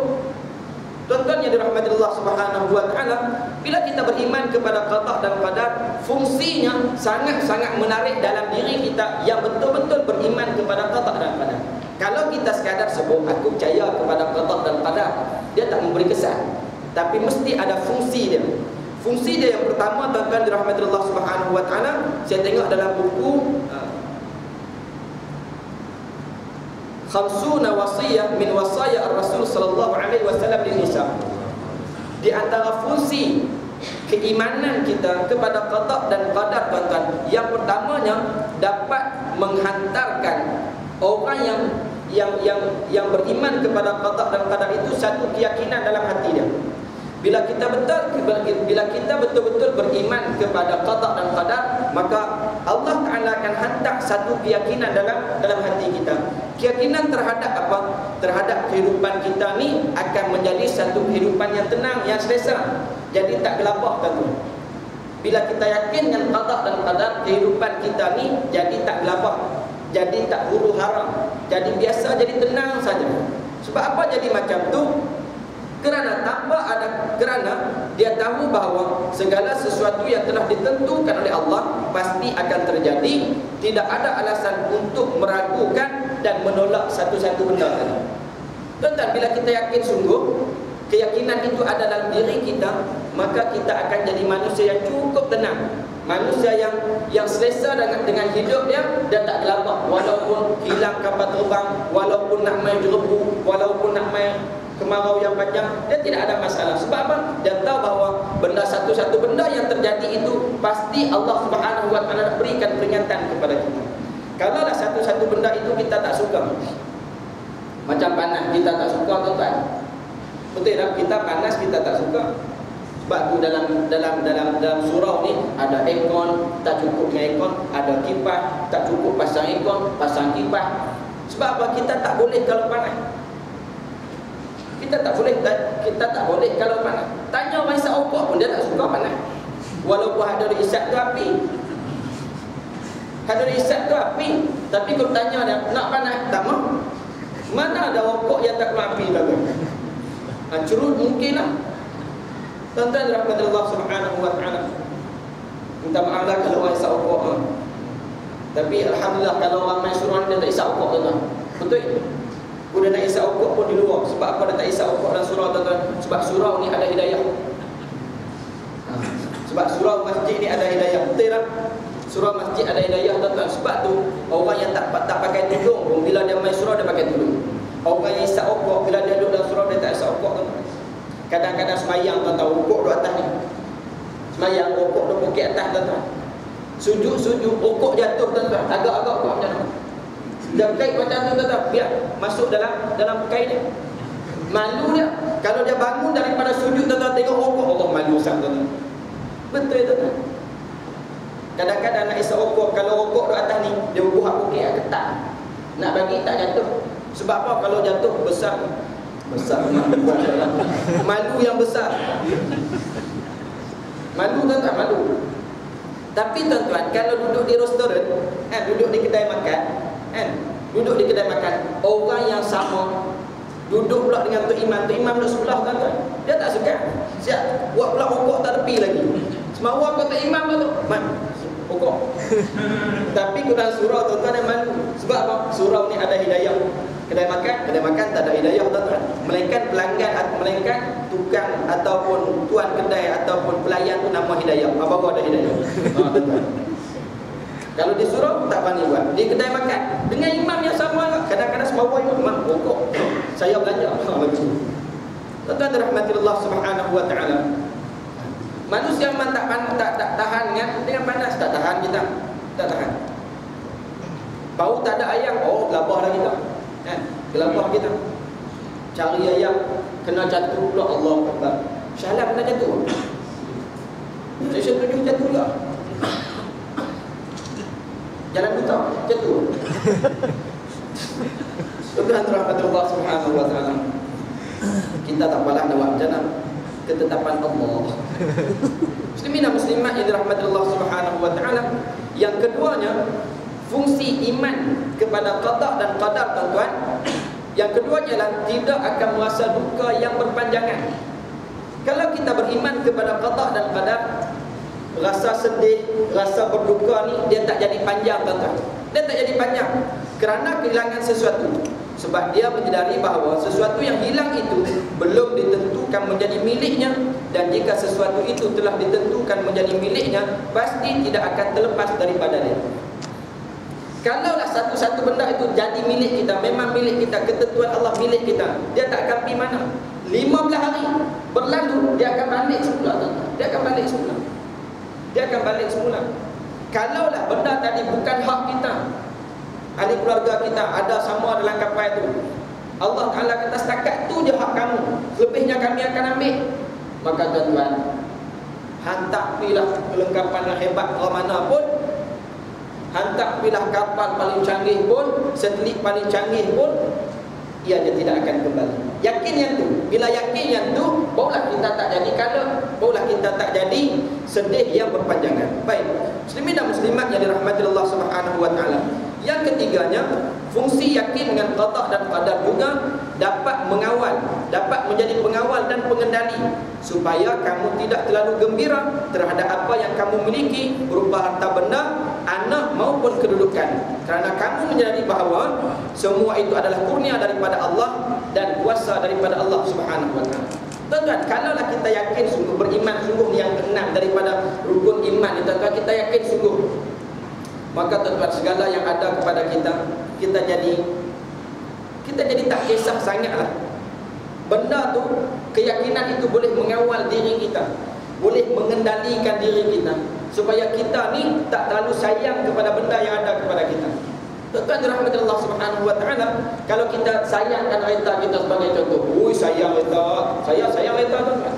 Tuan-tuan yang dirahmati Allah subhanahu wa ta'ala, bila kita beriman kepada qada dan qadar, fungsinya sangat-sangat menarik dalam diri kita yang betul-betul beriman kepada qada dan qadar. Kalau kita sekadar sebut aku percaya kepada qada dan qadar, dia tak memberi kesan. Tapi mesti ada fungsi dia. Fungsi dia yang pertama, tuan-tuan dirahmati Allah subhanahu wa ta'ala, saya tengok dalam buku Khamsuna wasiyah min wasaya ar-Rasul sallallahu alaihi wasallam lin nisa. Di antara fungsi keimanan kita kepada qada dan qadar, tuan-tuan, yang pertamanya dapat menghantarkan orang yang beriman kepada qada dan qadar itu satu keyakinan dalam hati dia. Bila kita betul-betul beriman kepada qada dan qadar, maka Allah Ta'ala akan hantar satu keyakinan dalam hati kita. Keyakinan terhadap apa? Terhadap kehidupan kita ni akan menjadi satu kehidupan yang tenang, yang selesa. Jadi tak gelabah, tuan-tuan. Bila kita yakin dengan qada dan qadar, kehidupan kita ni jadi tak gelabah, jadi tak huru hara, jadi biasa, jadi tenang saja. Sebab apa jadi macam tu? Kerana dia tahu bahawa segala sesuatu yang telah ditentukan oleh Allah pasti akan terjadi. Tidak ada alasan untuk meragukan dan menolak satu-satu benda tadi. Tuan-tuan, bila kita yakin sungguh, keyakinan itu ada dalam diri kita, maka kita akan jadi manusia yang cukup tenang, manusia yang selesa dengan hidup dia dan tak gelabah. Walaupun hilang kapal terbang, walaupun nak main jerebu, walaupun nak main kemarau yang panjang, dia tidak ada masalah. Sebab apa? Dia tahu bahawa benda satu-satu benda yang terjadi itu pasti Allah Subhanahu wa ta'ala berikan peringatan kepada kita. Kalau lah satu-satu benda itu kita tak suka, macam panas kita tak suka, tuan-tuan. Betul tak? Kita panas kita tak suka. Sebab tu dalam surau ni ada aircon, tak cukup dengan aircon, ada kipas, tak cukup pasang aircon, pasang kipas. Sebab apa? Kita tak boleh kalau panas. Kita tak boleh kalau panas. Tanya orang isap okok pun dia tak suka panas. Walaupun ada isap tu api. Ada isap tu api, tapi kalau tanya dia nak panas, tak mau. Mana ada okok yang tak kena api bagus? Curut mungkinlah. Tuan-tuan rahmat Allah subhanahu wa ta'ala, minta maaflah kalau orang isap okok. Tapi alhamdulillah kalau orang main suruhan dia tak isap okok, tuan-tuan. Betul? Dia nak isap okok pun di luar. Sebab apa dia tak isap okok dalam surau, tuan-tuan? Sebab surau ni ada hidayah. Sebab surau masjid ni ada hidayah. Betul tak? Surau masjid ada hidayah, tuan-tuan. Sebab tu orang yang tak pakai tudung pun bila dia main surau dia pakai tudung. Orang yang isap okok bila dia duduk dalam surau dia tak isap okok, tuan-tuan. Kadang-kadang semayang, tuan-tuan, okok duduk atas ni. Semayang okok duduk bukit atas, tuan-tuan. Sujud okok jatuh, tuan-tuan. Agak-agak okok macam mana? Dan kait macam tu, tuan-tuan, biar masuk dalam kain dia. Malu dia. Kalau dia bangun daripada sujud, tuan-tuan tengok rokok, Allah malu sangat, tuan-tuan. Betul, tuan-tuan. Kadang-kadang nak isap rokok, kalau rokok di atas ni, dia buat pokok ketat. Nak bagi tak jatuh. Sebab apa? Kalau jatuh besar. Besar malu yang besar. Malu, tuan-tuan, malu. Tapi tuan-tuan, kalau duduk di restoran, duduk di kedai makan, duduk di kedai makan, orang yang sama duduk pula dengan Tok Imam duduk sebelah, tuan-tuan. Dia tak suka. Siap buat pula rokok tak tepi lagi. Semua kau Tok Imam tu, rokok. Tapi Quran surau, tuan-tuan, yang malu. Sebab apa? Surau ni ada hidayah. Kedai makan tak ada hidayah, tuan-tuan. Melainkan pelanggan, melainkan tukang ataupun tuan kedai ataupun pelayan tu nama hidayah. Baru ada hidayah. Tuan-tuan. Kalau di surau tak berani buat. Di kedai makan dengan imam yang sama, kadang-kadang semua imam rokok. Saya belanja. Tuan-tuan dirahmati Allah Subhanahu wa taala. Manusia memang tak tahan dengan panas, tak tahan kita. Tak tahan. Bau tak ada ayam, gelabah dah kita. Gelabah kita. Cari ayam kena jatuh pula, Allah Akbar. Syalam kena jatuh. Saya setuju jatuh juga. Jalan buta jatuh. Tuhan rahmat Allah Subhanahu wa taala. Kita tak balas dalam jannah ketetapan Allah. Muslimin dan muslimat yang dirahmati Allah Subhanahu wa taala. Yang keduanya, fungsi iman kepada qada dan qadar, tuan-tuan. Yang kedua ialah tidak akan merasa duka yang berpanjangan. Kalau kita beriman kepada qada dan qadar, rasa sedih, rasa berduka ni dia tak jadi panjang, tuan-tuan. Dia tak jadi panjang kerana kehilangan sesuatu. Sebab dia menyedari bahawa sesuatu yang hilang itu belum ditentukan menjadi miliknya, dan jika sesuatu itu telah ditentukan menjadi miliknya, pasti tidak akan terlepas daripada dia. Kalaulah satu-satu benda itu jadi milik kita, memang milik kita, ketentuan Allah milik kita, dia tak akan pergi mana. 15 hari berlalu, dia akan balik semula, tuan-tuan. Dia akan balik semula. Dia akan balik semula. Kalaulah benda tadi bukan hak kita, ahli keluarga kita ada sama dalam kapal itu, Allah Ta'ala kata setakat tu je hak kamu, lebihnya kami akan ambil. Maka tuan-tuan, hantar pilah kelengkapan yang hebat ke mana pun, hantar pilah kapal paling canggih pun, satelit paling canggih pun, ia dia tidak akan kembali. Yakin yang tu. Bila yakin yang tu, barulah kita tak jadi kala, barulah kita tak jadi sedih yang berpanjangan. Baik, muslimin dan muslimat yang dirahmati Allah Subhanahu wa taala. Yang ketiganya, fungsi yakin dengan qada dan qadar juga dapat mengawal, dapat menjadi pengawal dan pengendali supaya kamu tidak terlalu gembira terhadap apa yang kamu miliki berupa harta benda, anak maupun kedudukan, kerana kamu menyadari bahawa semua itu adalah kurnia daripada Allah dan kuasa daripada Allah Subhanahu wa taala. Tuan-tuan, kalaulah kita yakin sungguh, beriman sungguh yang keenam daripada rukun iman itu, tuan-tuan, kita yakin sungguh, maka tuan-tuan, segala yang ada kepada kita, kita jadi tak kisah sangatlah. Benda tu, keyakinan itu boleh mengawal diri kita, boleh mengendalikan diri kita, supaya kita ni tak terlalu sayang kepada benda yang ada kepada kita. Tuan-tuan dirahmati Allah Subhanahu wa taala, kalau kita sayangkan harta kita sebagai contoh, sayang harta, saya sayang harta, tuan-tuan.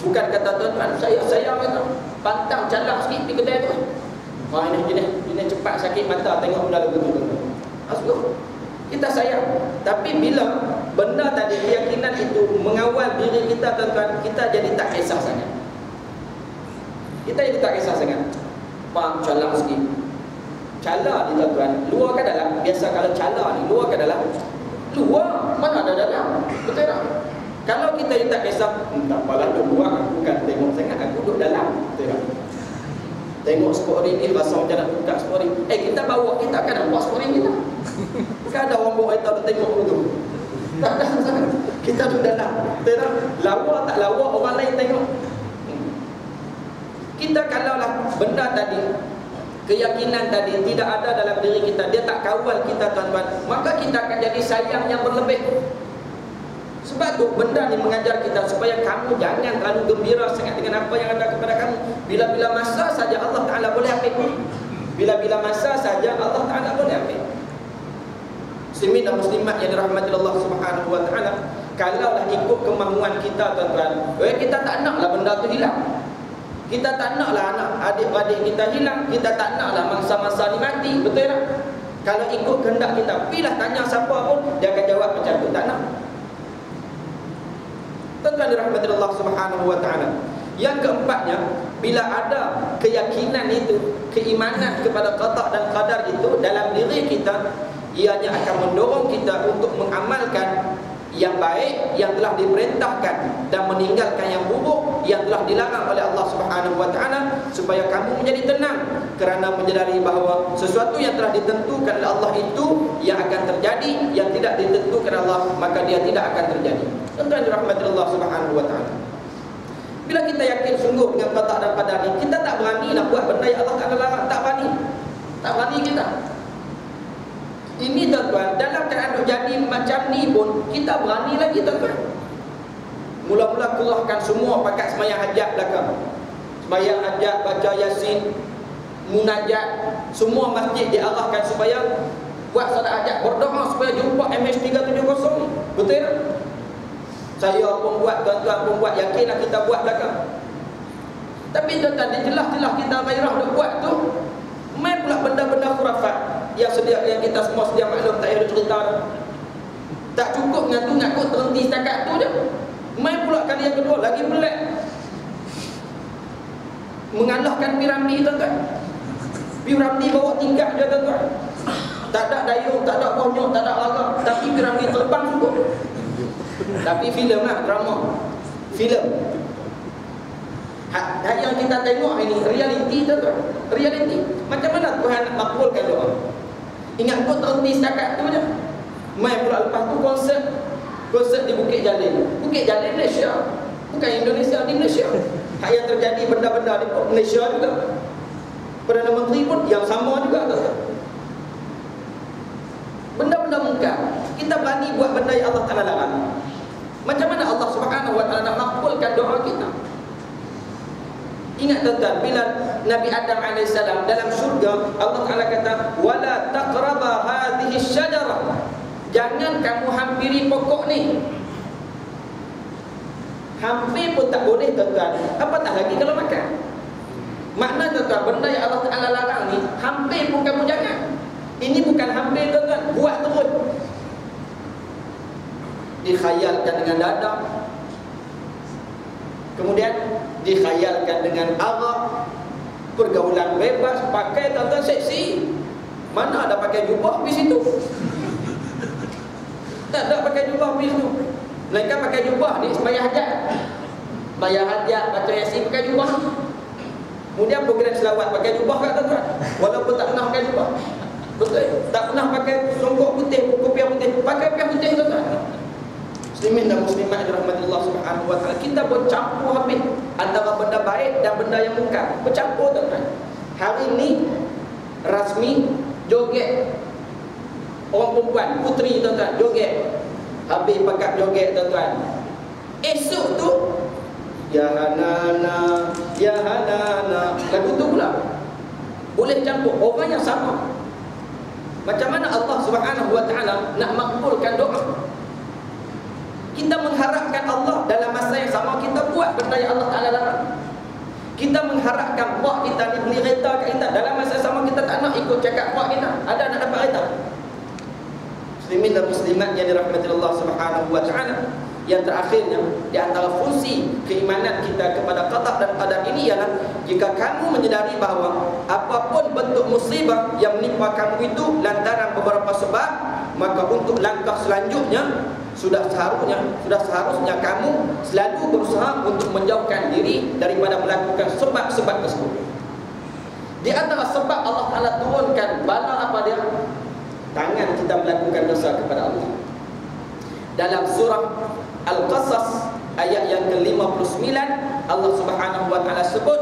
Bukan kata tuan-tuan, saya sayang harta, pantang calak sikit di kedai tu. Ini cepat sakit mata tengok benda lagu tu. Asal kita sayang. Tapi bila benda tadi, keyakinan itu mengawal diri kita, tuan-tuan, kita jadi tak kisah sangat. Kita jadi tak kisah sangat. Pak calak sikit. Cala ni, tuan-tuan, luar ke dalam? Biasa kalau cala ni luar ke dalam? Luar, mana ada dalam? Betul tak? Kalau kita tak kisah, tak apalah luar, aku bukan tengok sangat, aku duduk dalam. Betul tak? Tengok sport ring ni rasa macam nak buka sport ring. Kita bawa, kita akan nampak sport ring kita. Bukan ada orang bawa kita tengok dulu. Tak ada sangat. Kita duduk dalam. Betul tak? Lawa tak lawa, orang lain tengok. Kita kalaulah benda tadi, keyakinan tadi tidak ada dalam diri kita, dia tak kawal kita, tuan-tuan, maka kita akan jadi sayang yang berlebih. Sebab tu benda ni mengajar kita supaya kamu jangan terlalu gembira sangat dengan apa yang ada kepada kamu. Bila-bila masa saja Allah Ta'ala boleh ambil. Bila-bila masa saja Allah Ta'ala boleh ambil. Muslimin dan muslimat yang dirahmati Allah Subhanahu wa taala, Kalaulah ikut kemahuan kita tuan-tuan, kita tak naklah benda tu hilang. Kita tak naklah anak adik-adik kita hilang. Kita tak naklah mangsa-mangsa ni mati. Betul tak? Kalau ikut kehendak kita, pilah tanya siapa pun, dia akan jawab macam tu. Tak nak. Tuan-tuan dirahmati Allah Subhanahu wa taala. Yang keempatnya, bila ada keyakinan itu, keimanan kepada qada dan qadar itu dalam diri kita, ianya akan mendorong kita untuk mengamalkan yang baik yang telah diperintahkan dan meninggalkan yang buruk yang telah dilarang oleh Allah Subhanahu wa taala, supaya kamu menjadi tenang kerana menyadari bahawa sesuatu yang telah ditentukan oleh Allah itu yang akan terjadi, yang tidak ditentukan Allah maka dia tidak akan terjadi. Tuan-tuan dirahmati Allah Subhanahu wa taala. Bila kita yakin sungguh dengan qada dan qadar ni, kita tak berani nak buat benda yang Allah Taala larang, tak berani. Tak berani kita. Ini tuan-tuan, dalam keadaan jadi macam ni pun kita berani lagi tuan-tuan. Mula-mula kerahkan semua pakat sembahyang hajat belakang. Sembahyang hajat, baca Yasin, munajat, semua masjid diarahkan supaya buat solat hajat, berdoa supaya jumpa MH370 ni. Betul tak? Saya pun buat, tuan-tuan pun buat, yakinlah kita buat belakang. Tapi tuan-tuan, jelas-jelas kita gairah nak buat tu, main pula benda-benda khurafat yang kita semua sedia maklum, tak payah cerita dah. Tak cukup dengan tu, ngaku terhenti setakat tu je. Main pula kali yang kedua, lagi pelik, mengalahkan piramidi tuan-tuan. Piramidi bawa tingkat je tuan-tuan. Tak ada dayung, tak ada bonyok, tak ada laga, tapi piramidi terbang cukup. Tapi filem lah, drama, filem. Hak yang kita tengok ini realiti tuan-tuan. Realiti. Macam mana Tuhan nak makbulkan doa? Ingat kau terhenti setakat tu je. Mai pula lepas tu konsert di Bukit Jalil. Bukit Jalil Malaysia, bukan Indonesia, di Malaysia. Hak yang terjadi benda-benda di Malaysia juga. Perdana Menteri pun yang sama juga tuan-tuan. Benda-benda mungkar. Kita berani buat benda yang Allah Taala larang. Macam mana Allah Subhanahu wa taala nak makbulkan doa kita? Ingat tuan-tuan, bila Nabi Adam AS dalam syurga, Allah Taala kata, "Wala taqraba hadhihi syajarah." Jangan kamu hampiri pokok ni. Hampir pun tak boleh tuan-tuan. Apatah lagi kalau makan. Makna tuan-tuan, benda yang Allah Taala larang ni, hampir pun kamu jangan. Ini bukan hampir tuan-tuan, buat terus. Dikhayalkan dengan dada, kemudian dikhayalkan dengan arak, pergaulan bebas, pakai tuan-tuan seksi. Mana ada pakai jubah di situ? Tak ada pakai jubah di situ. Mereka pakai jubah ni sembahyang hajat. Sembahyang hajat, baca Yasin pakai jubah. Kemudian program selawat pakai jubah kat tuan-tuan. Walaupun tak pernah pakai jubah. Betul? Tak pernah pakai songkok putih, kopiah putih, pakai kopiah putih tuan-tuan. Muslimin dan muslimat dirahmati Allah Subhanahu wa taala, kita bercampur habis antara benda baik dan benda yang mungkar. Bercampur tuan-tuan. Hari ini rasmi joget orang perempuan, puteri tuan-tuan, joget. Habis pakat joget tuan-tuan. Esok tu ya hanana, ya hanana, lagu tu pula boleh campur orang yang sama. Macam mana Allah Subhanahu wa taala nak makbulkan doa? Kita mengharapkan Allah dalam masa yang sama kita buat benda yang Allah Taala larang. Kita mengharapkan pak kita dibeli kereta kat kita, dalam masa yang sama kita tak nak ikut cakap pak kita. Ada nak dapat kereta. Muslimin dan muslimat yang dirahmati Allah Subhanahu wa taala, yang terakhirnya di antara fungsi keimanan kita kepada qada dan qadar ini ialah jika kamu menyedari bahawa apapun bentuk musibah yang menimpa kamu itu lantaran beberapa sebab, maka untuk langkah selanjutnya sudah seharusnya kamu selalu berusaha untuk menjauhkan diri daripada melakukan sebab-sebab tersebut. Di antara sebab Allah Taala turunkan bala apa dia? Tangan kita melakukan dosa kepada Allah. Dalam surah Al-Qasas ayat yang ke-59, Allah Subhanahu wa taala sebut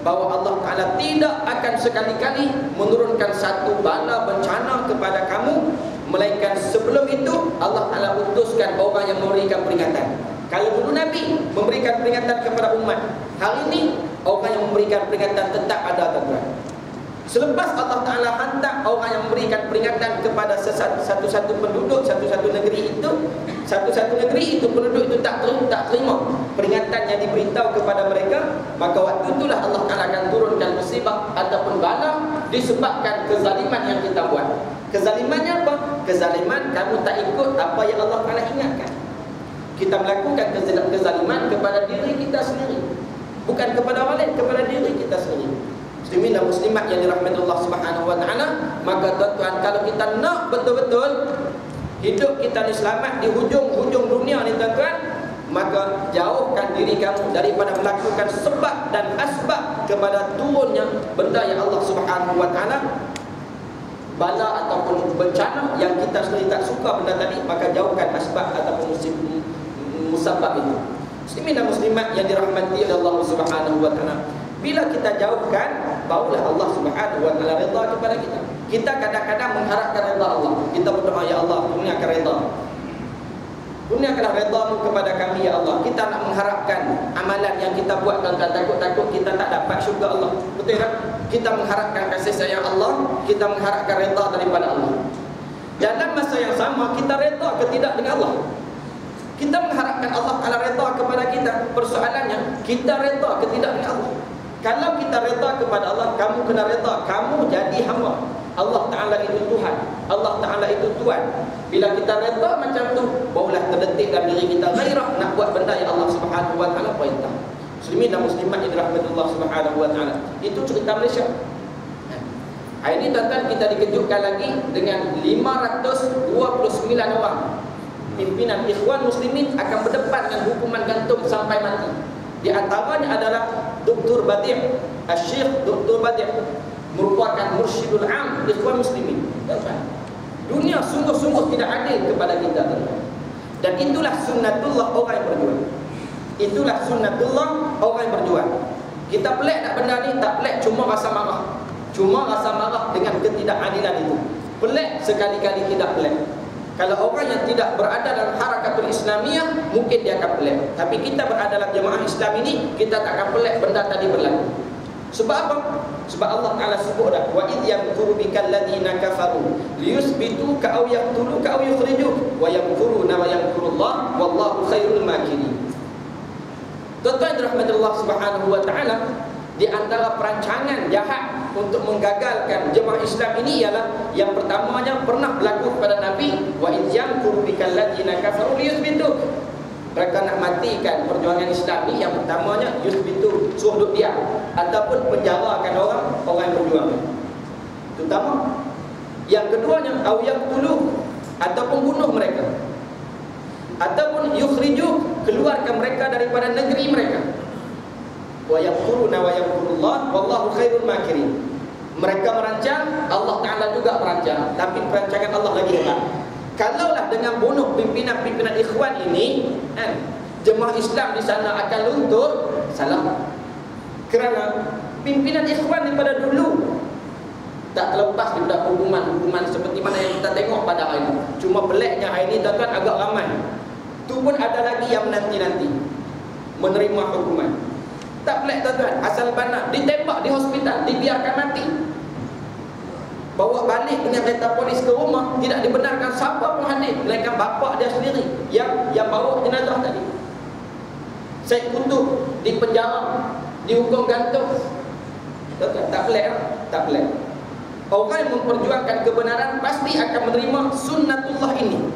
bahawa Allah Taala tidak akan sekali-kali menurunkan satu bala bencana kepada kamu, melainkan sebelum itu Allah Taala utuskan orang yang memberikan peringatan. Kalau dulu Nabi memberikan peringatan kepada umat, hari ini orang yang memberikan peringatan tetap ada tuan-tuan. Selepas Allah Ta'ala hantar orang yang memberikan peringatan kepada satu-satu penduduk, satu-satu negeri itu, penduduk itu tak terima peringatan yang diberitahu kepada mereka, maka waktu itulah Allah Ta'ala akan turunkan musibah ataupun bala disebabkan kezaliman yang kita buat. Kezalimannya apa? Kezaliman kamu tak ikut apa yang Allah Ta'ala ingatkan. Kita melakukan kezaliman kepada diri kita sendiri, bukan kepada orang lain, kepada diri kita sendiri. Muslimin dan muslimat yang dirahmati Allah Subhanahu wa taala, maka tuan-tuan, kalau kita nak betul-betul hidup kita ni selamat di hujung-hujung dunia ni tuan-tuan, maka jauhkan diri kamu daripada melakukan sebab dan asbab kepada turunnya benda yang Allah Subhanahu wa taala bala ataupun bencana yang kita sendiri tak suka benda tadi, maka jauhkan asbab ataupun musabab itu. Muslimin dan muslimat yang dirahmati oleh Allah Subhanahu wa taala, bila kita jauhkan, barulah Allah Subhanahu wa taala redha kepada kita. Kita kadang-kadang mengharapkan redha Allah. Kita berdoa, ya Allah, kurniakan redha. Kurniakanlah redha-Mu kepada kami, ya Allah. Kita nak mengharapkan amalan yang kita buat dan takut-takut kita tak dapat syurga Allah. Betul tak? Kita mengharapkan kasih sayang Allah, kita mengharapkan redha daripada Allah. Dalam masa yang sama, kita redha ke tidak dengan Allah? Kita mengharapkan Allah Ta'ala redha kepada kita. Persoalannya, kita redha ke tidak dengan Allah? Kalau kita redha kepada Allah, kamu kena redha, kamu jadi hamba. Allah Ta'ala itu Tuhan, Allah Ta'ala itu Tuhan. Bila kita redha macam tu, barulah terdetik dalam diri kita gairah nak buat benda yang Allah Subhanahu wa taala perintah. Muslimin dan muslimat yang dirahmati Allah Subhanahu wa taala. Itu cerita Malaysia. Hari ini tuan-tuan, kita dikejutkan lagi dengan 529 orang pimpinan Ikhwan Muslimin akan berdepan dengan hukuman gantung sampai mati. Di antaranya adalah Dr. Badi', Syekh Dr. Badi' merupakan mursyidul am Ikhwan Muslimin. Dunia sungguh-sungguh tidak adil kepada kita, tuan-tuan. Dan itulah sunnatullah orang yang berjuang. Itulah sunnatullah orang yang berjuang. Kita pelik tak benda ni? Tak pelik, cuma rasa marah. Cuma rasa marah dengan ketidakadilan itu. Pelik sekali-kali tidak pelik. Kalau orang yang tidak berada dalam harakatul Islamiyah, mungkin dia akan pelik. Tapi kita berada dalam jemaah Islam ini, kita tak akan pelik benda tadi berlaku. Sebab apa? Sebab Allah Ta'ala sebut dah, wa idh yamkuru bikal ladina kafaru liyusbituka aw yaqtuluka aw yukhrijuk wa yamkuruna wa yamkurullah wallahu khairul makirin. Tuan-tuan dirahmati Allah Subhanahu wa taala, di antara perancangan jahat untuk menggagalkan jemaah Islam ini ialah yang pertamanya pernah berlaku kepada Nabi, wa idh yamkuru bikal ladina kafaru liyusbituk. Mereka nak matikan perjuangan Islam ni, yang pertamanya yusbitu, suruh duduk diam ataupun penjarakan orang yang berjuang. Terutama. Yang keduanya au yaqtulu, ataupun bunuh mereka, ataupun yukhriju, keluarkan mereka daripada negeri mereka. Wa yaquluna wa yaqulullah wallahu khairul makirin. Mereka merancang, Allah Ta'ala juga merancang, tapi perancangan Allah lagi hebat. Kalaulah dengan bunuh pimpinan ikhwan ini, jemaah Islam di sana akan luntur, salah. Kerana pimpinan ikhwan daripada dulu tak terlepas daripada hukuman seperti mana yang kita tengok pada hari ini. Cuma peliknya hari ini tuan-tuan agak ramai. Tu pun ada lagi yang menanti-nanti menerima hukuman. Tak pelik tuan-tuan, asal banak ditembak di hospital, dibiarkan mati. Bawa balik dengan kereta polis ke rumah, tidak dibenarkan siapa pun hadir, melainkan bapa dia sendiri yang bawa jenazah tadi. Syekh Kutub di penjara, dihukum gantung. Tak pelik, tak pelik. Orang yang memperjuangkan kebenaran pasti akan menerima sunnatullah ini.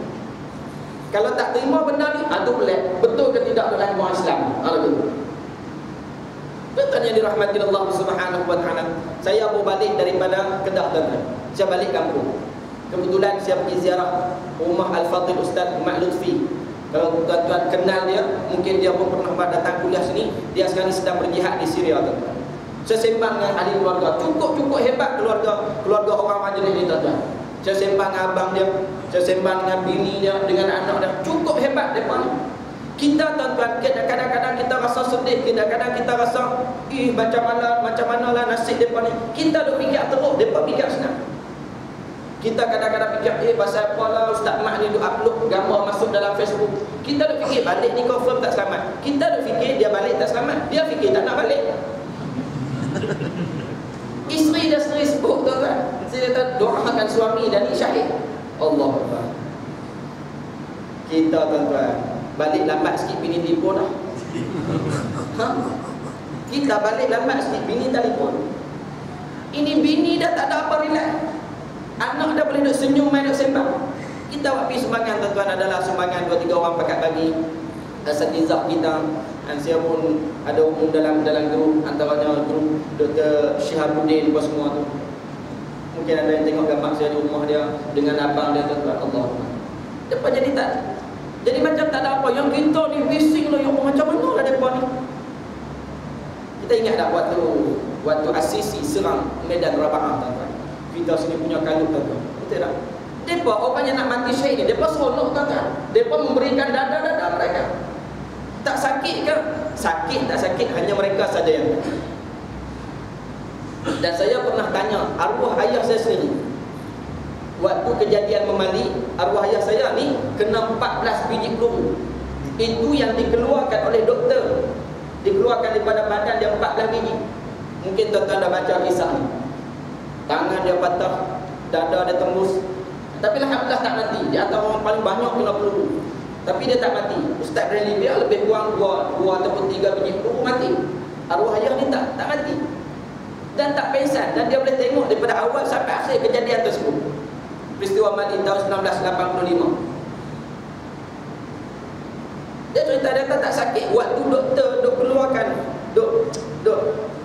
Kalau tak terima benda ni, itu pelik. Betul ke tidak dalam agama Islam? Tuan-tuan yang dirahmati Allah Subhanahu wa taala, saya baru balik daripada Kedah, tuan-tuan. Saya balik kampung. Kebetulan saya pergi ziarah rumah Al-Fadhil Ustaz Mak Lutfi. Kalau tuan-tuan kenal dia, mungkin dia pun pernah datang kuliah sini. Dia sekarang sedang berjihad di Syria, tuan-tuan. Saya sembang dengan ahli keluarga, cukup hebat keluarga orang majlis ni, tuan-tuan. Saya sembang dengan abang dia, saya sembang dengan bini dia, dengan anak dia, cukup hebat depa ni. Kita, tuan-tuan, kadang-kadang kita rasa sedih, kadang-kadang kita rasa macam mana lah nasib depa ni. Kita duk fikir teruk, depa fikir senang. Kita kadang-kadang fikir, pasal apa lah Ustaz Mak ni duk upload gambar masuk dalam Facebook. Kita duk fikir balik ni confirm tak selamat. Kita duk fikir dia balik tak selamat, dia fikir tak nak balik. Isteri Isteri dia sendiri sebut tuan-tuan. Isteri dia doakan suami dan syahid. Allah Akbar. Kita tuan-tuan balik lambat sikit bini telefon dah. Kita balik lambat sikit bini telefon. Ini bini dah tak ada apa relax. Anak dah boleh duduk senyum main duduk sembang. Kita buat pergi sumbangan tuan-tuan adalah sumbangan 2-3 orang pakat bagi. Asatizah kita, dan saya pun ada umum dalam grup, antaranya grup Dr. Syihabuddin apa semua tu. Mungkin ada yang tengok gambar saya di rumah dia dengan abang dia tuan-tuan. Allah. Depa jadi tak. Jadi macam tak ada apa. Yang kita ni bising lah, yang macam mana lah depa ni. Kita ingat tak waktu Asisi serang Medan Raba'ah tuan-tuan. Kita sini punya kalut tuan-tuan. Betul tak? Depa orang yang nak mati syahid ni, depa seronok tuan-tuan. Depa memberikan dada-dada mereka. Tak sakit ke? Sakit tak sakit hanya mereka saja yang tahu. Dan saya pernah tanya arwah ayah saya sendiri. Waktu kejadian memali, arwah ayah saya ni kena 14 biji peluru. Itu yang dikeluarkan oleh doktor. Dikeluarkan daripada badan dia 14 biji. Mungkin tuan-tuan dah baca kisah ni. Tangan dia patah, dada dia tembus. Tapi alhamdulillah tak mati. Dia antara orang paling banyak kena peluru. Tapi dia tak mati. Ustaz Rally dia lebih kurang 2 ataupun 3 biji peluru mati. Arwah ayah ni tak mati. Dan tak pengsan. Dan dia boleh tengok daripada awal sampai akhir kejadian tersebut. Peristiwa Mali tahun 1985. Dia cerita dia tak sakit. Waktu doktor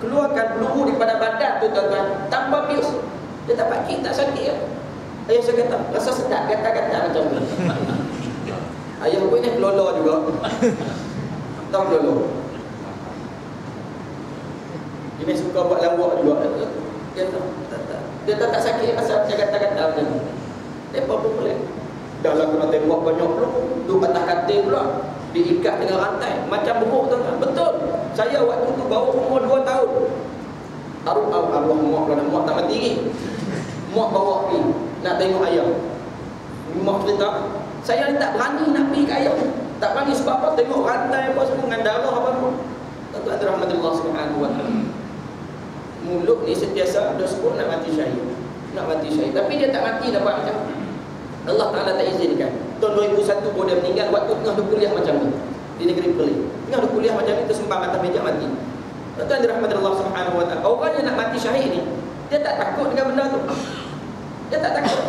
keluarkan peluru daripada badan tu tuan-tuan, tanpa bius. Dia tak pakai, tak sakit ya. Ayah saya kata, rasa sedap kata-kata macam tu. Ayah pun ni kelolo juga. Tahu kelolo? Dia suka buat lawak juga. Dia tak sakit rasa macam kata-kata macam tu. Depa pun boleh. Dah lah kena tembak banyak peluru. Duk patah katil pula. Diikat dengan rantai. Macam beruk tuan-tuan. Betul. Saya waktu tu baru umur 2 tahun. Arwah mak kerana mak tak mati lagi. Mak bawa pergi nak tengok ayah. Mak cerita, saya ni tak berani nak pergi ke ayah. Tak berani sebab apa? Tengok rantai apa semua dengan darah apa semua. Tuan-tuan rahmatullah subhanahu wa ta'ala. Mulut ni sentiasa dah sebut nak mati syahid. Nak mati syahid. Tapi dia tak mati dah buat macam. Allah Ta'ala tak izinkan. Tahun 2001 baru dia meninggal waktu tengah dia kuliah macam ni. Di negeri Perlis. Tengah dia kuliah macam ni, tersembang atas meja mati. Tuan-tuan dirahmati Allah subhanahu wa ta'ala. Orang yang nak mati syahid ni, dia tak takut dengan benda tu. Dia tak takut.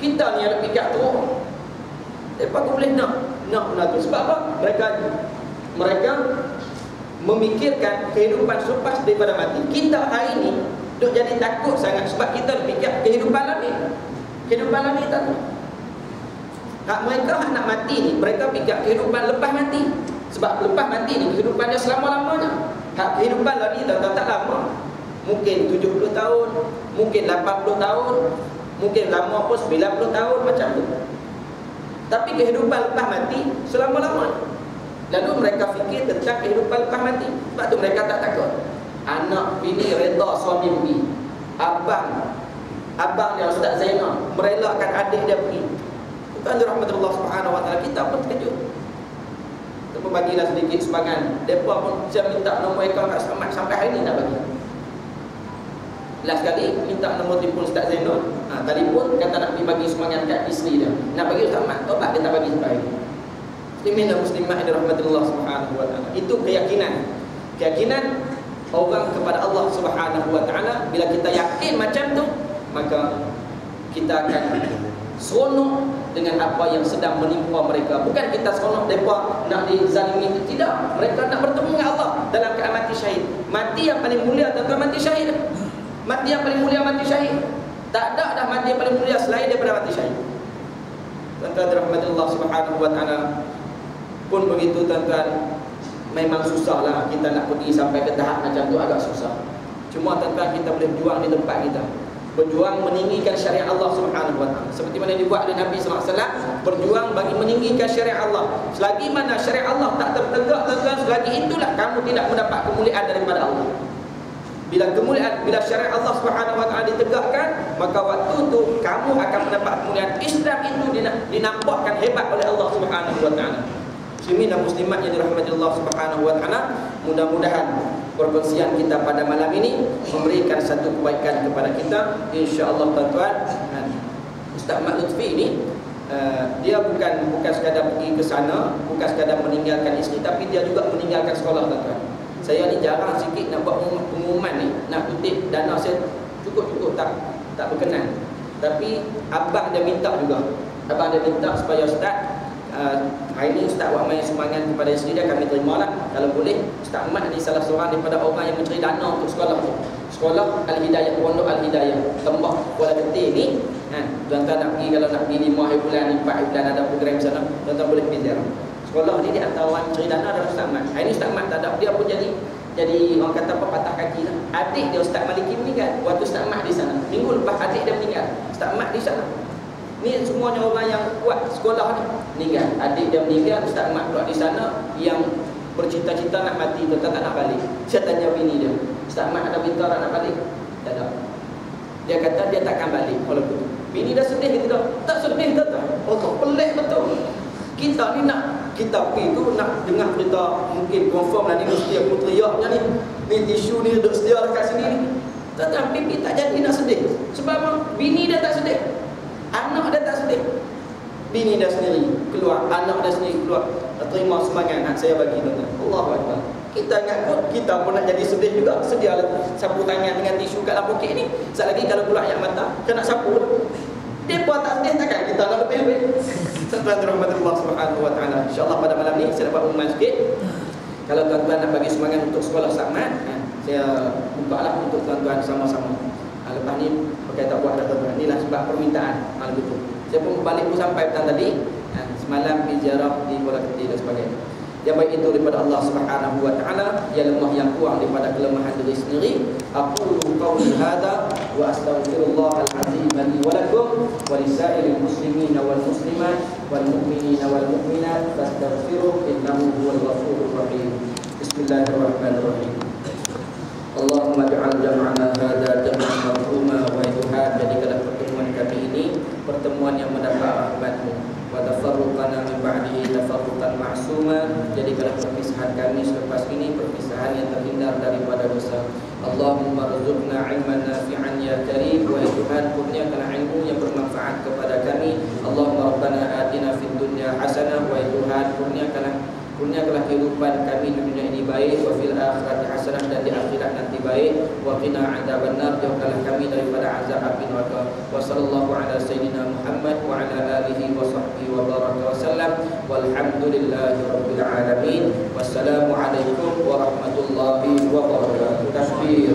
Kita ni ada fikir teruk. Mereka boleh nak benda tu. Sebab apa? Mereka memikirkan kehidupan selepas daripada mati. Kita hari ni duk jadi takut sangat sebab kita fikir kehidupan lagi. Kehidupan lagi tak tahu. Hak mereka nak mati ni, mereka fikir kehidupan lepas mati. Sebab lepas mati ni kehidupan dia selama-lamanya. Hak kehidupan lagi tak lama. Mungkin 70 tahun, mungkin 80 tahun, mungkin lama pun 90 tahun macam tu. Tapi kehidupan lepas mati selama-lamanya. Lalu mereka fikir tentang kehidupan lepas mati. Sebab tu mereka tak takut. Anak bini reda suami pergi. Abang dia Ustaz Zainal merelakan adik dia pergi. Tuan rahmatullah subhanahu wa ta'ala. Kita pun terkejut. Kita pun bagilah sedikit sumbangan. Mereka pun saya minta nombor akaun Kak Selamat sampai hari ni tak bagi. Last kali minta nombor telefon Ustaz Zainal. Telefon kata nak pergi bagi sumbangan kat isteri dia. Nak bagi Ustaz Mat, tobat dia tak bagi sampai hari ni. Muslimin dan muslimat yang dirahmatillah subhanahu wa ta'ala. Itu keyakinan orang kepada Allah subhanahu wa ta'ala. Bila kita yakin macam tu, maka kita akan seronok dengan apa yang sedang menimpa mereka. Bukan kita seronok mereka nak dizalimi, tidak. Mereka nak bertemu dengan Allah dalam keadaan mati syahid. Mati yang paling mulia tuan-tuan mati syahid. Mati yang paling mulia mati syahid. Tak ada dah mati yang paling mulia selain daripada mati syahid. Tuan-tuan rahmatullah subhanahu wa ta'ala. Pun begitu tuan-tuan, memang susahlah kita nak pergi sampai ke tahap macam tu, agak susah. Cuma tuan-tuan kita boleh berjuang di tempat kita. Berjuang meninggikan syariat Allah subhanahu wa ta'ala. Seperti mana dibuat oleh Nabi SAW, berjuang bagi meninggikan syariat Allah. Selagi mana syariat Allah tak tertegak tuan-tuan, selagi itulah kamu tidak mendapat kemuliaan daripada Allah. Bila syariat Allah subhanahu wa ta'ala ditegakkan, maka waktu tu kamu akan mendapat kemuliaan. Islam itu dinampakkan hebat oleh Allah subhanahu wa ta'ala. Muslimin dan muslimat yang dirahmati Allah subhanahu wa ta'ala, mudah-mudahan perkongsian kita pada malam ini memberikan satu kebaikan kepada kita, insya-Allah tuan-tuan. Ustaz Mat Lutfi ini dia bukan sekadar pergi ke sana, bukan sekadar meninggalkan isteri, tapi dia juga meninggalkan sekolah, tuan-tuan. Saya ni jarang sikit nak buat pengumuman ni, nak kutip dana saya cukup tak berkenan. Tapi abang dia minta juga. Abang dia minta supaya ustaz hari ini ustaz buat main sumbangan kepada isteri dia, kami terimalah. Kalau boleh, Ustaz Ahmad ni salah seorang daripada orang yang mencari dana untuk sekolah tu. Sekolah Al-Hidayah, Pondok Al-Hidayah Tembak Kuala Ketir ni. Tuan-tuan nak pergi, kalau nak pergi 5 hari bulan, 4 hari bulan ada program sana, tuan-tuan boleh pergi ziarah. Sekolah ni di antara orang mencari dana adalah Ustaz Ahmad. Hari ni Ustaz Ahmad tak ada, dia pun jadi orang kata apa, patah kaki lah. Adik dia Ustaz Maliki meninggal waktu Ustaz Ahmad di sana. Minggu lepas adik dia meninggal, Ustaz Ahmad di sana. Ni semuanya orang yang kuat sekolah ni meninggal. Adik dia meninggal, Ustaz Ahmad pula di sana yang bercita-cita nak mati, tuan-tuan tak nak balik. Saya tanya bini dia, Ustaz Ahmad ada berita nak balik? Tak ada. Dia kata dia takkan balik walaupun. Bini dah sedih ke tidak? Tak sedih, tuan-tuan. Allah, pelik betul. Kita ni nak, kita pergi tu nak dengar berita, mungkin confirm lah ni mesti aku teriaknya ni tisu ni duduk sedia dekat sini ni. Tuan-tuan, pipi tak jadi nak sedih. Sebab apa? Bini dia tak sedih, anak dia tak sedih. Bini dia sendiri keluar, anak dia sendiri keluar, terima sumbangan nak saya bagi, tuan-tuan. Allahu Akbar. Kita ingat pun, kita pun nak jadi sedih juga. Sedialah sapu tangan dengan tisu kat lampu kek ni. Sekali lagi kalau keluar air mata, kena sapu. Depa tak sedih takkan kita nak lebih-lebih. Tuan-tuan rahmatullah subhanahu wa ta'ala. InsyaAllah pada malam ni saya dapat umuman sikit. Kalau tuan-tuan nak bagi sumbangan untuk sekolah Sakmat, saya buka lah untuk tuan-tuan sama-sama. Lepas ni pakai tak buat dah, tuan-tuan. Inilah sebab permintaan hal itu. Saya pun balik pun sampai petang tadi, semalam pergi ziarah di Kuala Ketir dan sebagainya. Yang baik itu daripada Allah Subhanahu wa taala, yang lemah yang kurang daripada kelemahan diri sendiri. Aqulu qawli hadza wa astaghfirullahal azim li wa lakum wa lisairil muslimin wal muslimat wal mu'minina wal mu'minat fastaghfiruhu innahu huwal ghafurur rahim. Bismillahirrahmanirrahim. Allahumma ja'al jam'ana hadza jam'an marhuma wa Tuhan, jadikanlah pertemuan kami ini pertemuan yang mendapat rahmat-Mu. Wa tafarruqana min ba'dihi tafarruqan ma'suma, jadikanlah perpisahan kami selepas ini perpisahan yang terhindar daripada dosa. Allahumma rzuqna ilman nafi'an ya karim, wa Tuhan kurniakanlah ilmu yang bermanfaat kepada kami. Allahumma rabbana atina fid dunya hasanah, wa Tuhan kurniakanlah kehidupan kami di dunia ini baik, wa fil akhirati hasanah, dan di akhirat nanti baik, wa qina adzabannar, jauhkanlah kami daripada azab api neraka. Wa sallallahu ala sayyidina Muhammad wa ala alihi wa sahbihi wa baraka wa sallam, walhamdulillahi rabbil alamin. Wassalamu alaikum warahmatullahi wabarakatuh. Takbir.